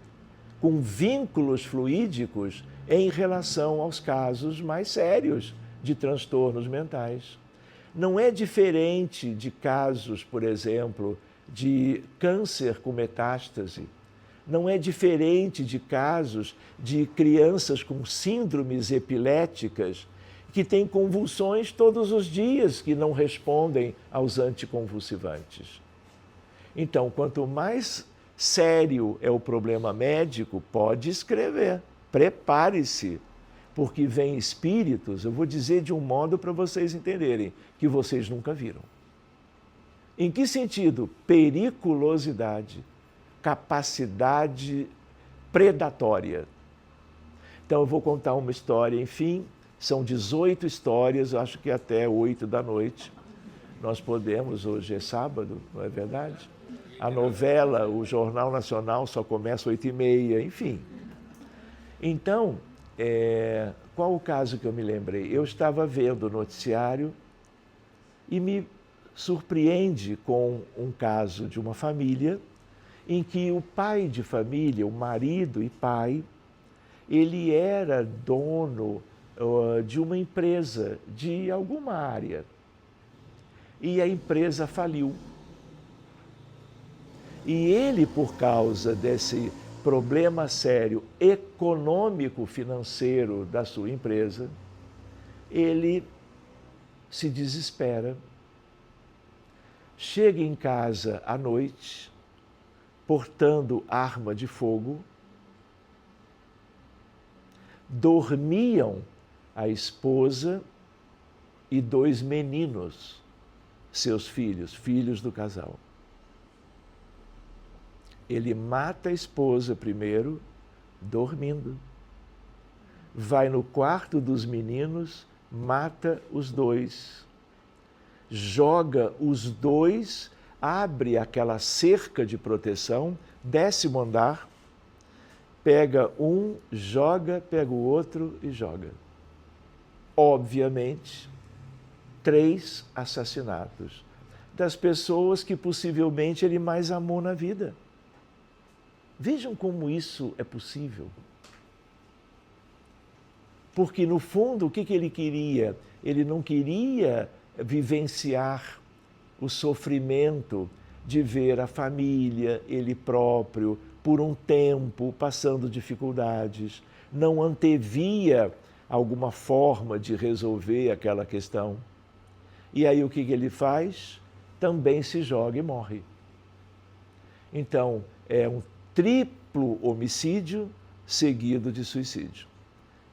com vínculos fluídicos em relação aos casos mais sérios de transtornos mentais. Não é diferente de casos, por exemplo, de câncer com metástase. Não é diferente de casos de crianças com síndromes epiléticas que têm convulsões todos os dias que não respondem aos anticonvulsivantes. Então, quanto mais sério é o problema médico, pode escrever. Prepare-se, porque vem espíritos, eu vou dizer de um modo para vocês entenderem, que vocês nunca viram. Em que sentido? Periculosidade, capacidade predatória. Então eu vou contar uma história, enfim, são 18 histórias, eu acho que até 8 da noite. Nós podemos, hoje é sábado, não é verdade? A novela, o Jornal Nacional só começa às 8h30, enfim. Então, qual o caso que eu me lembrei? Eu estava vendo o noticiário e me surpreende com um caso de uma família em que o pai de família, o marido e pai, ele era dono de uma empresa de alguma área e a empresa faliu. E ele, por causa desse problema sério econômico-financeiro da sua empresa, ele se desespera. Chega em casa à noite, portando arma de fogo. Dormiam a esposa e 2 meninos, seus filhos, filhos do casal. Ele mata a esposa primeiro, dormindo. Vai no quarto dos meninos, mata os 2. Joga os 2, abre aquela cerca de proteção, 10º andar, pega um, joga, pega o outro e joga. Obviamente, 3 assassinatos das pessoas que possivelmente ele mais amou na vida. Vejam como isso é possível. Porque, no fundo, o que ele queria? Ele não queria vivenciar o sofrimento de ver a família, ele próprio, por um tempo, passando dificuldades. Não antevia alguma forma de resolver aquela questão. E aí o que ele faz? Também se joga e morre. Então, é um triplo homicídio seguido de suicídio.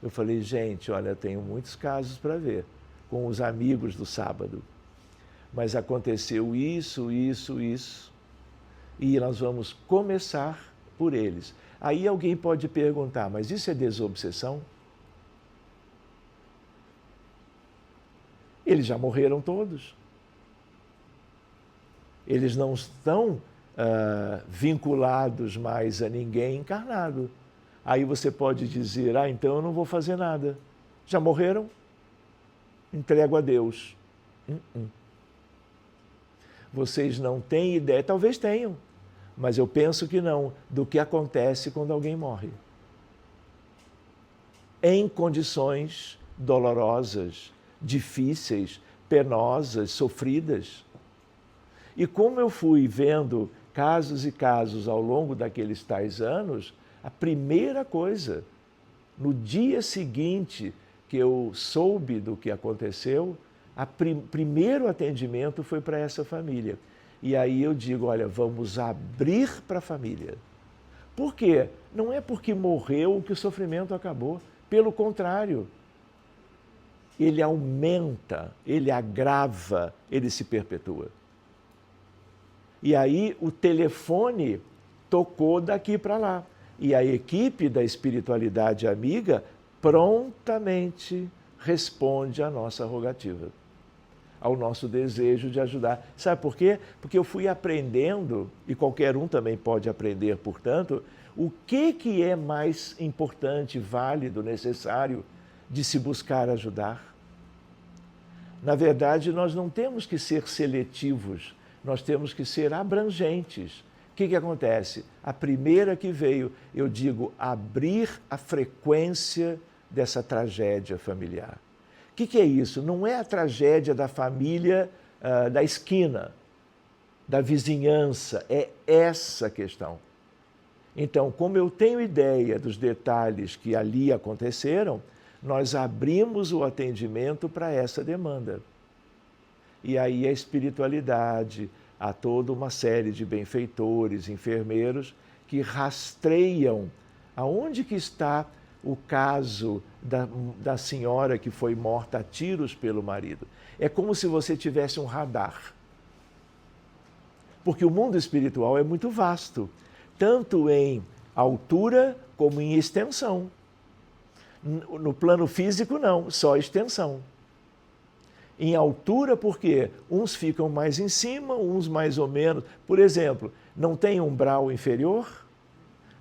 Eu falei, gente, olha, tenho muitos casos para ver com os amigos do sábado. Mas aconteceu isso, e nós vamos começar por eles. Aí alguém pode perguntar, mas isso é desobsessão? Eles já morreram todos. Eles não estão vinculados mais a ninguém encarnado. Aí você pode dizer, então eu não vou fazer nada. Já morreram? entrego a Deus. Vocês não têm ideia, talvez tenham, mas eu penso que não, do que acontece quando alguém morre. Em condições dolorosas, difíceis, penosas, sofridas. E como eu fui vendo casos e casos ao longo daqueles tais anos, a primeira coisa, no dia seguinte que eu soube do que aconteceu, primeiro atendimento foi para essa família. E aí eu digo, olha, vamos abrir para a família. Por quê? Não é porque morreu que o sofrimento acabou. Pelo contrário, ele aumenta, ele agrava, ele se perpetua. E aí o telefone tocou daqui para lá. E a equipe da espiritualidade amiga prontamente responde à nossa rogativa, ao nosso desejo de ajudar. Sabe por quê? Porque eu fui aprendendo, e qualquer um também pode aprender, portanto, o que é mais importante, válido, necessário de se buscar ajudar. Na verdade, nós não temos que ser seletivos, nós temos que ser abrangentes. O que acontece? A primeira que veio, eu digo, abrir a frequência dessa tragédia familiar. O que é isso? Não é a tragédia da família da esquina, da vizinhança, é essa questão. Então, como eu tenho ideia dos detalhes que ali aconteceram, nós abrimos o atendimento para essa demanda. E aí a espiritualidade, há toda uma série de benfeitores, enfermeiros, que rastreiam aonde que está o caso da senhora que foi morta a tiros pelo marido. É como se você tivesse um radar. Porque o mundo espiritual é muito vasto, tanto em altura como em extensão. No plano físico, não, só extensão. Em altura, porque uns ficam mais em cima, uns mais ou menos. Por exemplo, não tem umbral inferior,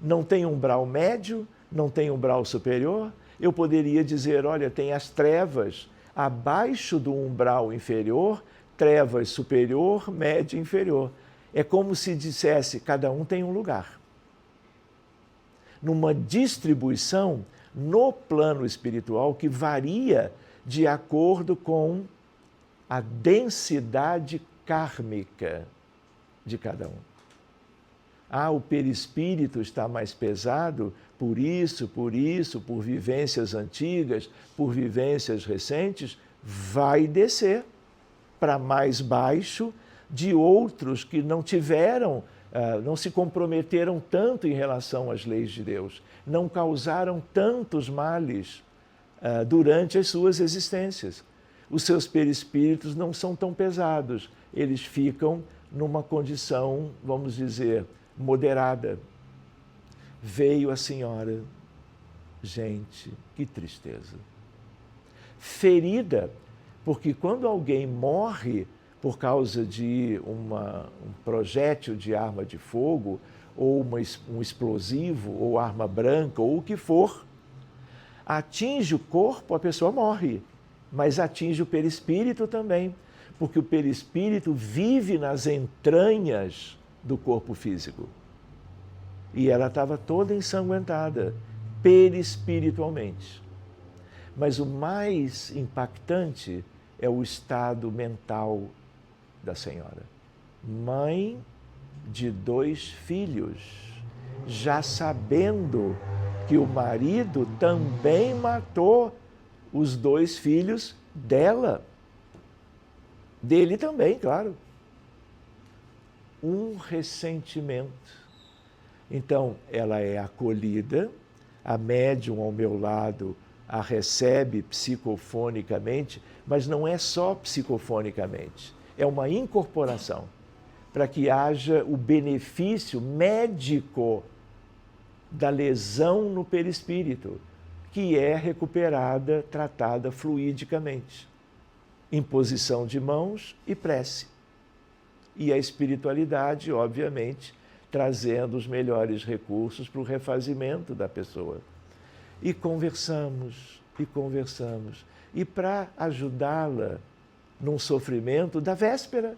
não tem umbral médio, não tem umbral superior. Eu poderia dizer, olha, tem as trevas abaixo do umbral inferior, trevas superior, média e inferior. É como se dissesse, cada um tem um lugar. Numa distribuição no plano espiritual que varia de acordo com a densidade kármica de cada um. O perispírito está mais pesado por isso, por vivências antigas, por vivências recentes, vai descer para mais baixo de outros que não tiveram, não se comprometeram tanto em relação às leis de Deus, não causaram tantos males durante as suas existências. Os seus perispíritos não são tão pesados, eles ficam numa condição, vamos dizer, moderada. Veio a senhora, gente, que tristeza. Ferida, porque quando alguém morre por causa de um projétil de arma de fogo, ou um explosivo, ou arma branca, ou o que for, atinge o corpo, a pessoa morre. Mas atinge o perispírito também, porque o perispírito vive nas entranhas do corpo físico. E ela estava toda ensanguentada, perispiritualmente. Mas o mais impactante é o estado mental da senhora. Mãe de 2 filhos, já sabendo que o marido também matou os 2 filhos dela. Dele também, claro. Um ressentimento. Então, ela é acolhida, a médium ao meu lado a recebe psicofonicamente, mas não é só psicofonicamente, é uma incorporação, para que haja o benefício médico da lesão no perispírito, que é recuperada, tratada fluidicamente. Imposição de mãos e prece. E a espiritualidade, obviamente, trazendo os melhores recursos para o refazimento da pessoa. E conversamos, e conversamos. e para ajudá-la num sofrimento da véspera,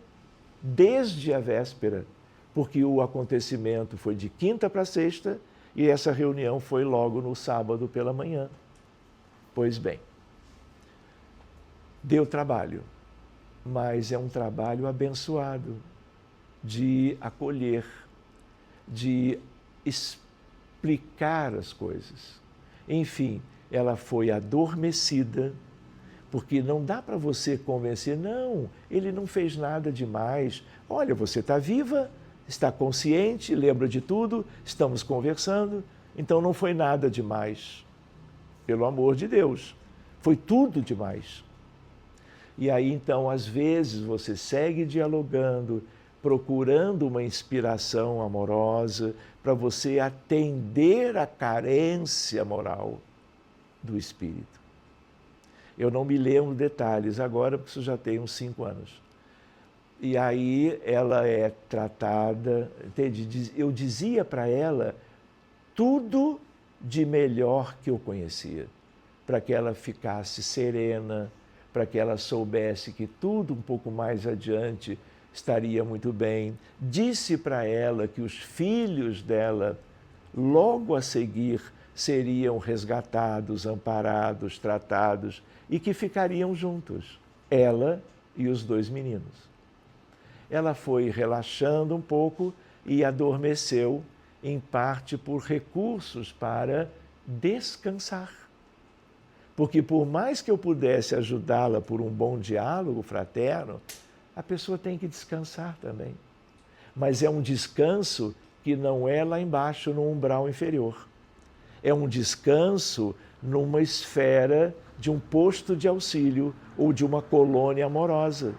desde a véspera, porque o acontecimento foi de quinta para sexta e essa reunião foi logo no sábado pela manhã. Pois bem, deu trabalho, mas é um trabalho abençoado de acolher, de explicar as coisas. Enfim, ela foi adormecida, porque não dá para você convencer, não, ele não fez nada demais. Olha, você está viva, está consciente, lembra de tudo, estamos conversando, então não foi nada demais. Pelo amor de Deus, foi tudo demais. E aí, então, às vezes, você segue dialogando, procurando uma inspiração amorosa para você atender a carência moral do espírito. Eu não me lembro detalhes agora, porque isso já tem uns 5 anos. E aí ela é tratada, entende? Eu dizia para ela tudo de melhor que eu conhecia, para que ela ficasse serena, para que ela soubesse que tudo um pouco mais adiante estaria muito bem. Disse para ela que os filhos dela, logo a seguir, seriam resgatados, amparados, tratados e que ficariam juntos, ela e os 2 meninos. Ela foi relaxando um pouco e adormeceu, em parte por recursos para descansar. Porque por mais que eu pudesse ajudá-la por um bom diálogo fraterno, a pessoa tem que descansar também. Mas é um descanso que não é lá embaixo no umbral inferior. É um descanso numa esfera de um posto de auxílio ou de uma colônia amorosa.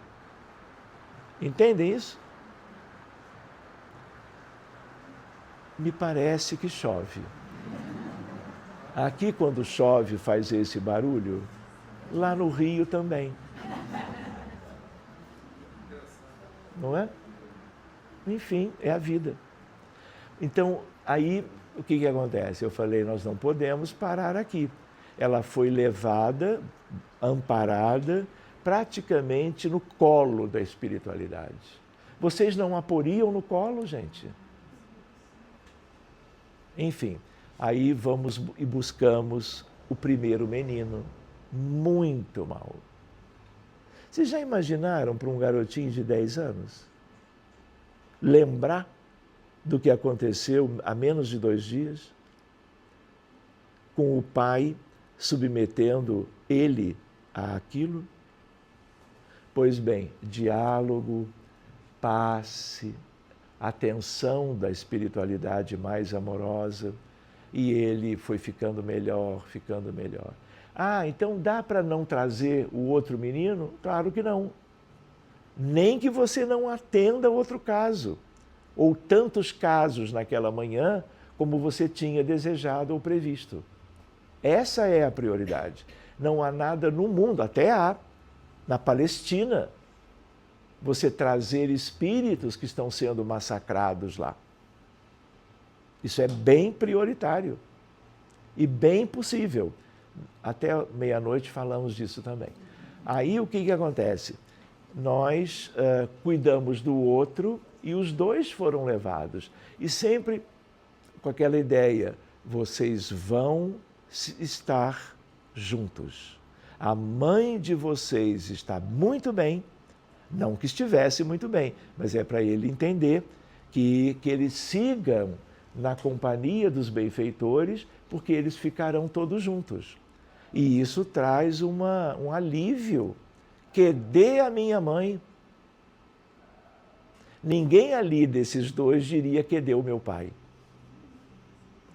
Entendem isso? Me parece que chove. Aqui, quando chove, faz esse barulho. Lá no Rio também. Não é? Enfim, é a vida. Então, aí, o que acontece? Eu falei, nós não podemos parar aqui. Ela foi levada, amparada, praticamente no colo da espiritualidade. Vocês não a poriam no colo, gente? Enfim, aí vamos e buscamos o primeiro menino, muito mal. Vocês já imaginaram para um garotinho de 10 anos lembrar do que aconteceu há menos de 2 dias? Com o pai submetendo ele àquilo? Pois bem, diálogo, passe, atenção da espiritualidade mais amorosa, e ele foi ficando melhor, ficando melhor. Ah, então dá para não trazer o outro menino? Claro que não. Nem que você não atenda outro caso, ou tantos casos naquela manhã como você tinha desejado ou previsto. Essa é a prioridade. Não há nada no mundo, até há, na Palestina, você trazer espíritos que estão sendo massacrados lá. Isso é bem prioritário e bem possível. Até meia-noite falamos disso também. Aí o que acontece? Nós cuidamos do outro e os 2 foram levados. E sempre com aquela ideia, vocês vão estar juntos. A mãe de vocês está muito bem, não que estivesse muito bem, mas é para ele entender que eles sigam na companhia dos benfeitores, porque eles ficarão todos juntos. E isso traz um alívio. Que dê a minha mãe. Ninguém ali desses 2 diria que deu o meu pai.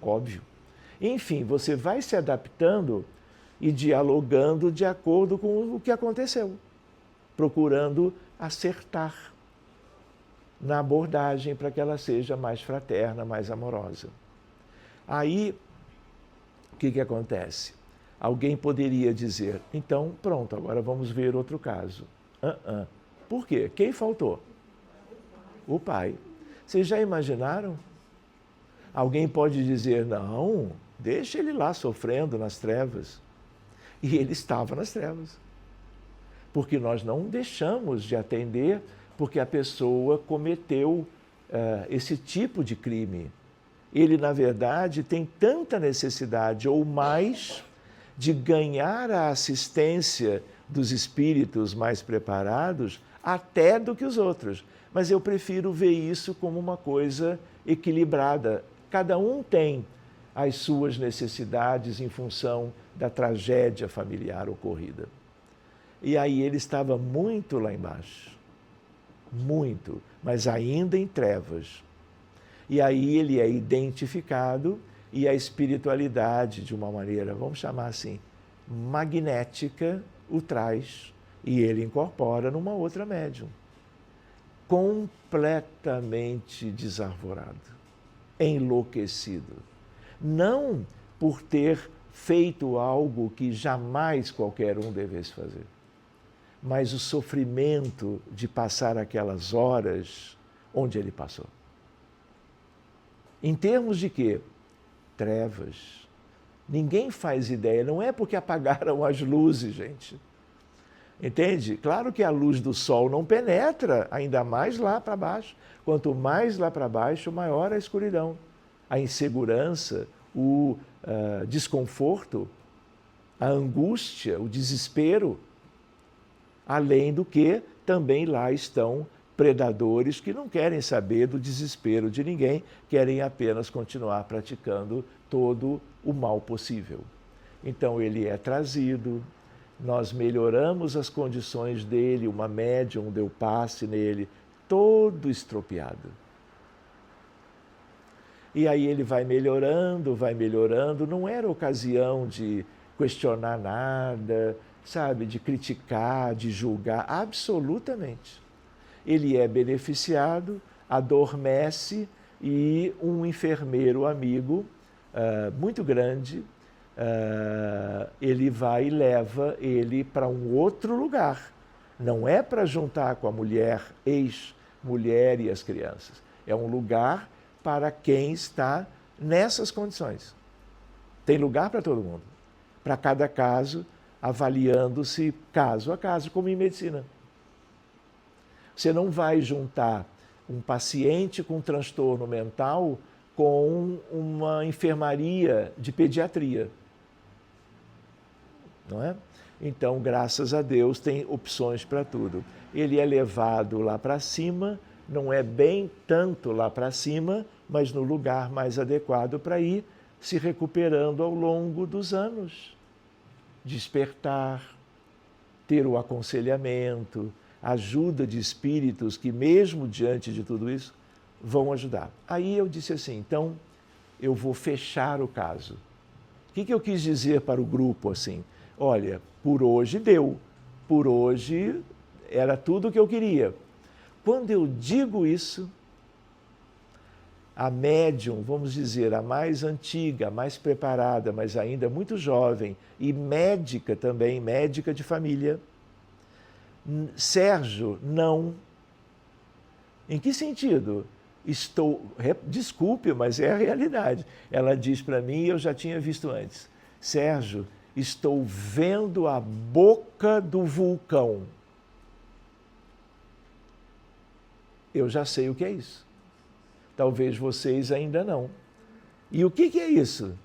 Óbvio. Enfim, você vai se adaptando e dialogando de acordo com o que aconteceu, procurando acertar na abordagem para que ela seja mais fraterna, mais amorosa. Aí, o que acontece? Alguém poderia dizer, então, pronto, agora vamos ver outro caso. Por quê? Quem faltou? O pai. Vocês já imaginaram? Alguém pode dizer, não, deixa ele lá sofrendo nas trevas. E ele estava nas trevas. Porque nós não deixamos de atender porque a pessoa cometeu esse tipo de crime. Ele, na verdade, tem tanta necessidade ou mais de ganhar a assistência dos espíritos mais preparados até do que os outros. Mas eu prefiro ver isso como uma coisa equilibrada. Cada um tem as suas necessidades em função da tragédia familiar ocorrida. E aí ele estava muito lá embaixo, muito, mas ainda em trevas. E aí ele é identificado e a espiritualidade, de uma maneira, vamos chamar assim, magnética, o traz e ele incorpora numa outra médium. Completamente desarvorado, enlouquecido. Não por ter feito algo que jamais qualquer um devesse fazer, mas o sofrimento de passar aquelas horas onde ele passou. Em termos de quê? Trevas. Ninguém faz ideia, não é porque apagaram as luzes, gente. Entende? Claro que a luz do sol não penetra, ainda mais lá para baixo. Quanto mais lá para baixo, maior a escuridão. A insegurança, o desconforto, a angústia, o desespero. Além do que, também lá estão predadores que não querem saber do desespero de ninguém, querem apenas continuar praticando todo o mal possível. Então ele é trazido, nós melhoramos as condições dele, uma médium deu passe nele, todo estropiado. E aí ele vai melhorando, não era ocasião de questionar nada, sabe, de criticar, de julgar, absolutamente. Ele é beneficiado, adormece e um enfermeiro amigo muito grande, ele vai e leva ele para um outro lugar. Não é para juntar com a mulher, ex-mulher e as crianças. É um lugar para quem está nessas condições. Tem lugar para todo mundo. Para cada caso, avaliando-se caso a caso, como em medicina. Você não vai juntar um paciente com transtorno mental com uma enfermaria de pediatria. Não é? Então, graças a Deus, tem opções para tudo. Ele é levado lá para cima, não é bem tanto lá para cima, mas no lugar mais adequado para ir, se recuperando ao longo dos anos. Despertar, ter o aconselhamento, ajuda de espíritos que, mesmo diante de tudo isso, vão ajudar. Aí eu disse assim, então, eu vou fechar o caso. O que eu quis dizer para o grupo assim? Olha, por hoje deu, por hoje era tudo o que eu queria. Quando eu digo isso, a médium, vamos dizer, a mais antiga, a mais preparada, mas ainda muito jovem, e médica também, médica de família, Sérgio, não. Em que sentido? Desculpe, mas é a realidade. Ela diz para mim, e eu já tinha visto antes, Sérgio, estou vendo a boca do vulcão. Eu já sei o que é isso. Talvez vocês ainda não. E o que é isso?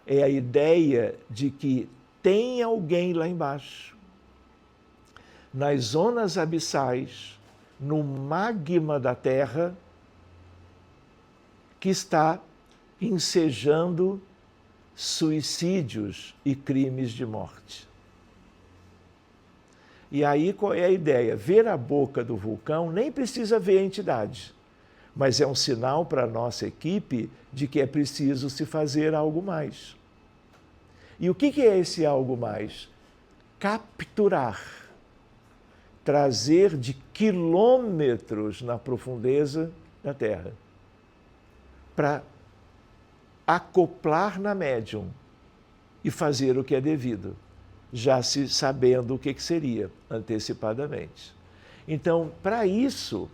É a ideia de que tem alguém lá embaixo, nas zonas abissais, no magma da Terra, que está ensejando suicídios e crimes de morte. E aí qual é a ideia? Ver a boca do vulcão nem precisa ver a entidade, mas é um sinal para a nossa equipe de que é preciso se fazer algo mais. E o que é esse algo mais? Capturar, trazer de quilômetros na profundeza da Terra, para acoplar na médium e fazer o que é devido, já se sabendo o que seria antecipadamente. Então, para isso,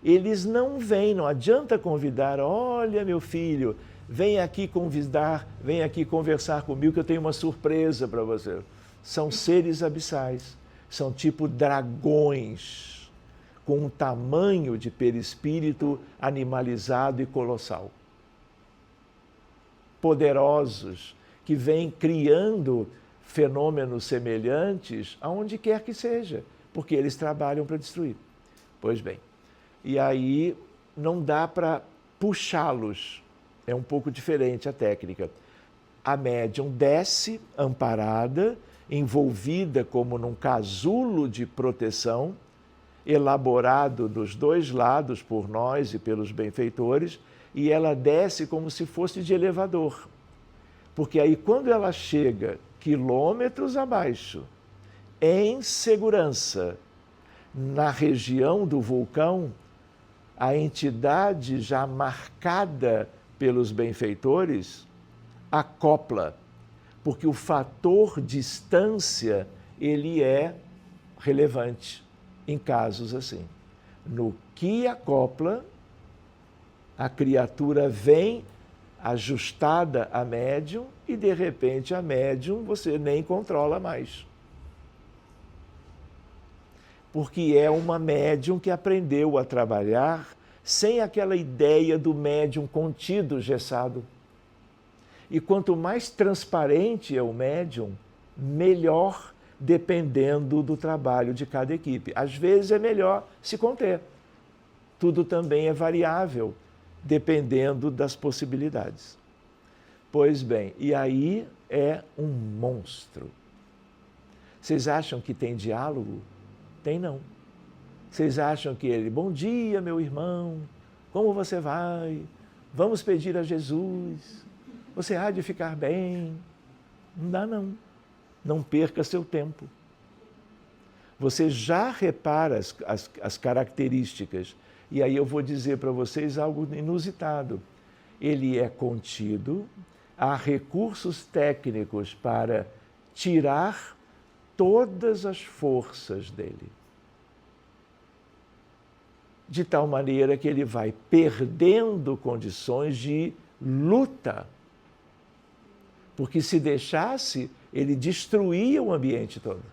eles não vêm, não adianta convidar, olha meu filho, vem aqui convidar, vem aqui conversar comigo que eu tenho uma surpresa para você. são seres abissais, são tipo dragões, com um tamanho de perispírito animalizado e colossal. Poderosos, que vêm criando fenômenos semelhantes aonde quer que seja, porque eles trabalham para destruir. Pois bem, e aí não dá para puxá-los, é um pouco diferente a técnica. A médium desce, amparada, envolvida como num casulo de proteção, elaborado dos dois lados por nós e pelos benfeitores, e ela desce como se fosse de elevador. Porque aí quando ela chega quilômetros abaixo, em segurança, na região do vulcão, a entidade já marcada pelos benfeitores acopla, porque o fator distância ele é relevante em casos assim. No que acopla, a criatura vem ajustada à médium e de repente a médium você nem controla mais. Porque é uma médium que aprendeu a trabalhar sem aquela ideia do médium contido, gessado. E quanto mais transparente é o médium, melhor, dependendo do trabalho de cada equipe. Às vezes é melhor se conter. Tudo também é variável, dependendo das possibilidades. Pois bem, e aí é um monstro. Vocês acham que tem diálogo? Tem não. Vocês acham que ele, bom dia, meu irmão, como você vai? Vamos pedir a Jesus, você há de ficar bem. Não dá não. Não perca seu tempo. Você já repara as características. E aí eu vou dizer para vocês algo inusitado. Ele é contido, há recursos técnicos para tirar todas as forças dele. De tal maneira que ele vai perdendo condições de luta. Porque se deixasse, ele destruía o ambiente todo,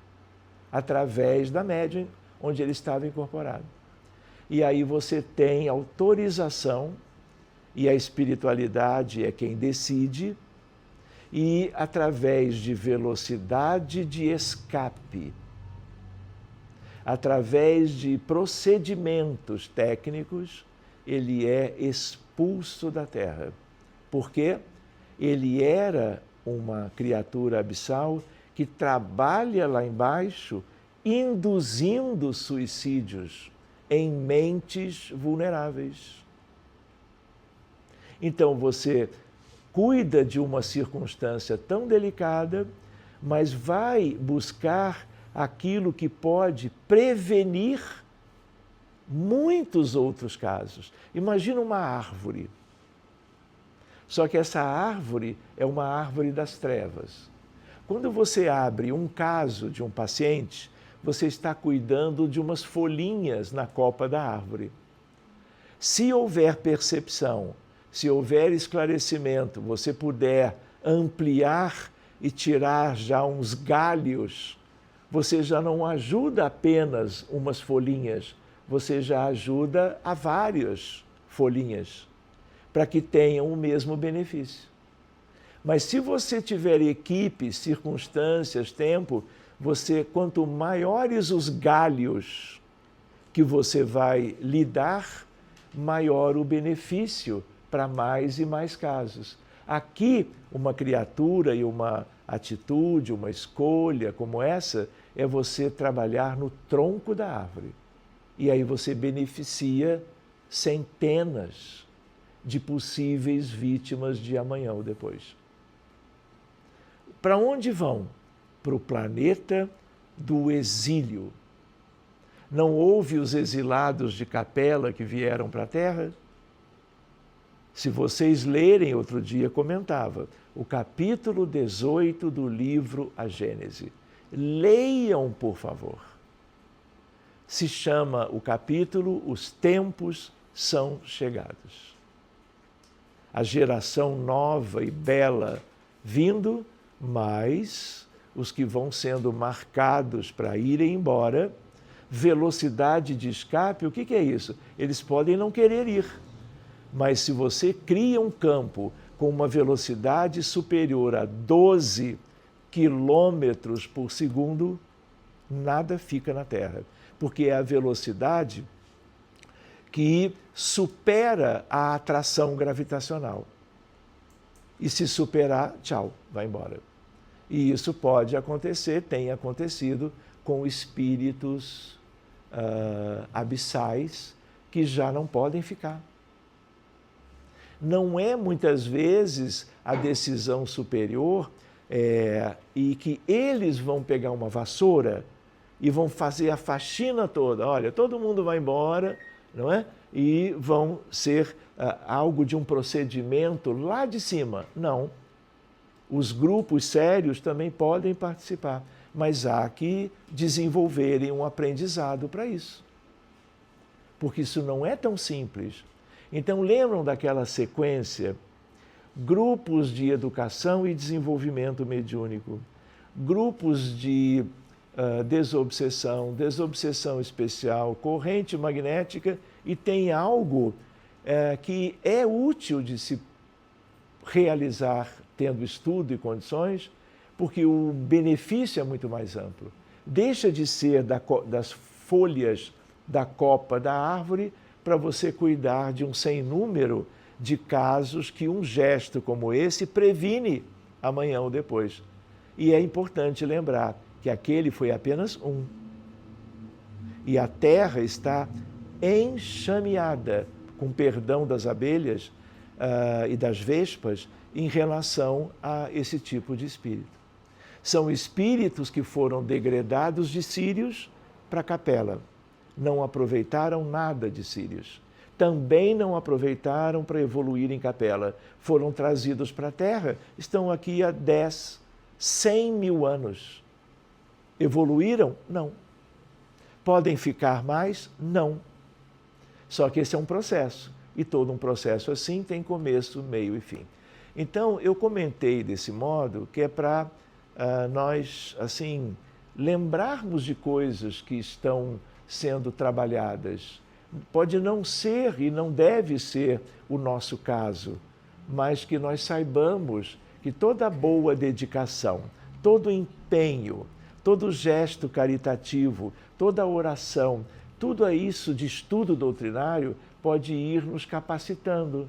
através da médium onde ele estava incorporado. E aí você tem autorização, e a espiritualidade é quem decide, e através de velocidade de escape, através de procedimentos técnicos, ele é expulso da Terra. Por quê? Ele era uma criatura abissal que trabalha lá embaixo, induzindo suicídios em mentes vulneráveis. Então você cuida de uma circunstância tão delicada, mas vai buscar aquilo que pode prevenir muitos outros casos. Imagina uma árvore. Só que essa árvore é uma árvore das trevas. Quando você abre um caso de um paciente, você está cuidando de umas folhinhas na copa da árvore. Se houver percepção, se houver esclarecimento, você puder ampliar e tirar já uns galhos, você já não ajuda apenas umas folhinhas, você já ajuda a várias folhinhas, para que tenham o mesmo benefício. Mas se você tiver equipe, circunstâncias, tempo, você, quanto maiores os galhos que você vai lidar, maior o benefício para mais e mais casos. Aqui, uma criatura e uma atitude, uma escolha como essa, é você trabalhar no tronco da árvore. E aí você beneficia centenas de possíveis vítimas de amanhã ou depois. Para onde vão? Para o planeta do exílio. Não houve os exilados de Capela que vieram para a Terra? Se vocês lerem, outro dia comentava, o capítulo 18 do livro A Gênese. Leiam, por favor. Se chama o capítulo Os Tempos São Chegados. A geração nova e bela vindo, mas os que vão sendo marcados para irem embora. Velocidade de escape, o que é isso? Eles podem não querer ir, mas se você cria um campo com uma velocidade superior a 12 quilômetros por segundo, nada fica na Terra, porque é a velocidade que supera a atração gravitacional. E se superar, tchau, vai embora. E isso pode acontecer, tem acontecido com espíritos abissais que já não podem ficar. Não é muitas vezes a decisão superior e que eles vão pegar uma vassoura e vão fazer a faxina toda. Olha, todo mundo vai embora, não é? E vão ser algo de um procedimento lá de cima. Não. Os grupos sérios também podem participar, mas há que desenvolverem um aprendizado para isso. Porque isso não é tão simples. Então, lembram daquela sequência? Grupos de educação e desenvolvimento mediúnico, grupos de desobsessão, desobsessão especial, corrente magnética, e tem algo que é útil de se realizar tendo estudo e condições, porque o benefício é muito mais amplo. Deixa de ser das folhas da copa da árvore para você cuidar de um sem número de casos que um gesto como esse previne amanhã ou depois. E é importante lembrar que aquele foi apenas um. E a Terra está enxameada, com perdão das abelhas e das vespas, em relação a esse tipo de espírito. São espíritos que foram degradados de Sírios para a capela. Não aproveitaram nada de Sírios. Também não aproveitaram para evoluir em capela. Foram trazidos para a Terra, estão aqui há 10, 100 mil anos. Evoluíram? Não. Podem ficar mais? Não. Só que esse é um processo. E todo um processo assim tem começo, meio e fim. Então, eu comentei desse modo que é para nós, assim, lembrarmos de coisas que estão sendo trabalhadas. Pode não ser e não deve ser o nosso caso, mas que nós saibamos que toda boa dedicação, todo empenho, todo gesto caritativo, toda oração, tudo isso de estudo doutrinário pode ir nos capacitando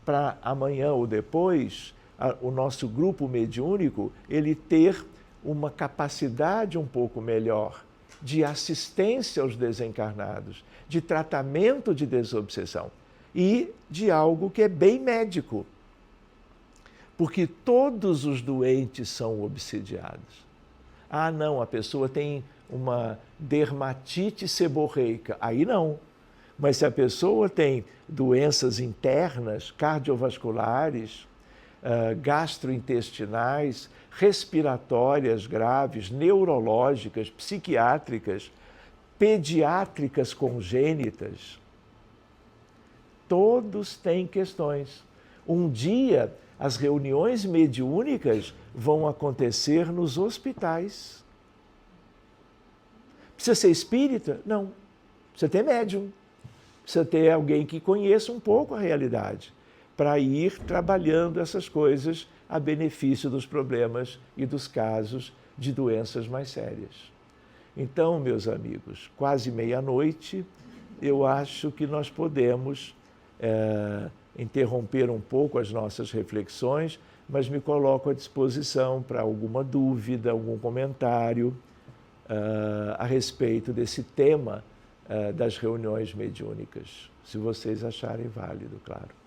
para amanhã ou depois o nosso grupo mediúnico ele ter uma capacidade um pouco melhor de assistência aos desencarnados, de tratamento de desobsessão e de algo que é bem médico, porque todos os doentes são obsidiados. Ah, não, a pessoa tem uma dermatite seborreica, aí não. Mas se a pessoa tem doenças internas, cardiovasculares, gastrointestinais, respiratórias graves, neurológicas, psiquiátricas, pediátricas congênitas, todos têm questões. Um dia, as reuniões mediúnicas vão acontecer nos hospitais. Precisa ser espírita? Não. Precisa ter médium. Precisa ter alguém que conheça um pouco a realidade para ir trabalhando essas coisas a benefício dos problemas e dos casos de doenças mais sérias. Então, meus amigos, quase meia-noite, eu acho que nós podemos interromper um pouco as nossas reflexões, mas me coloco à disposição para alguma dúvida, algum comentário a respeito desse tema das reuniões mediúnicas, se vocês acharem válido, claro.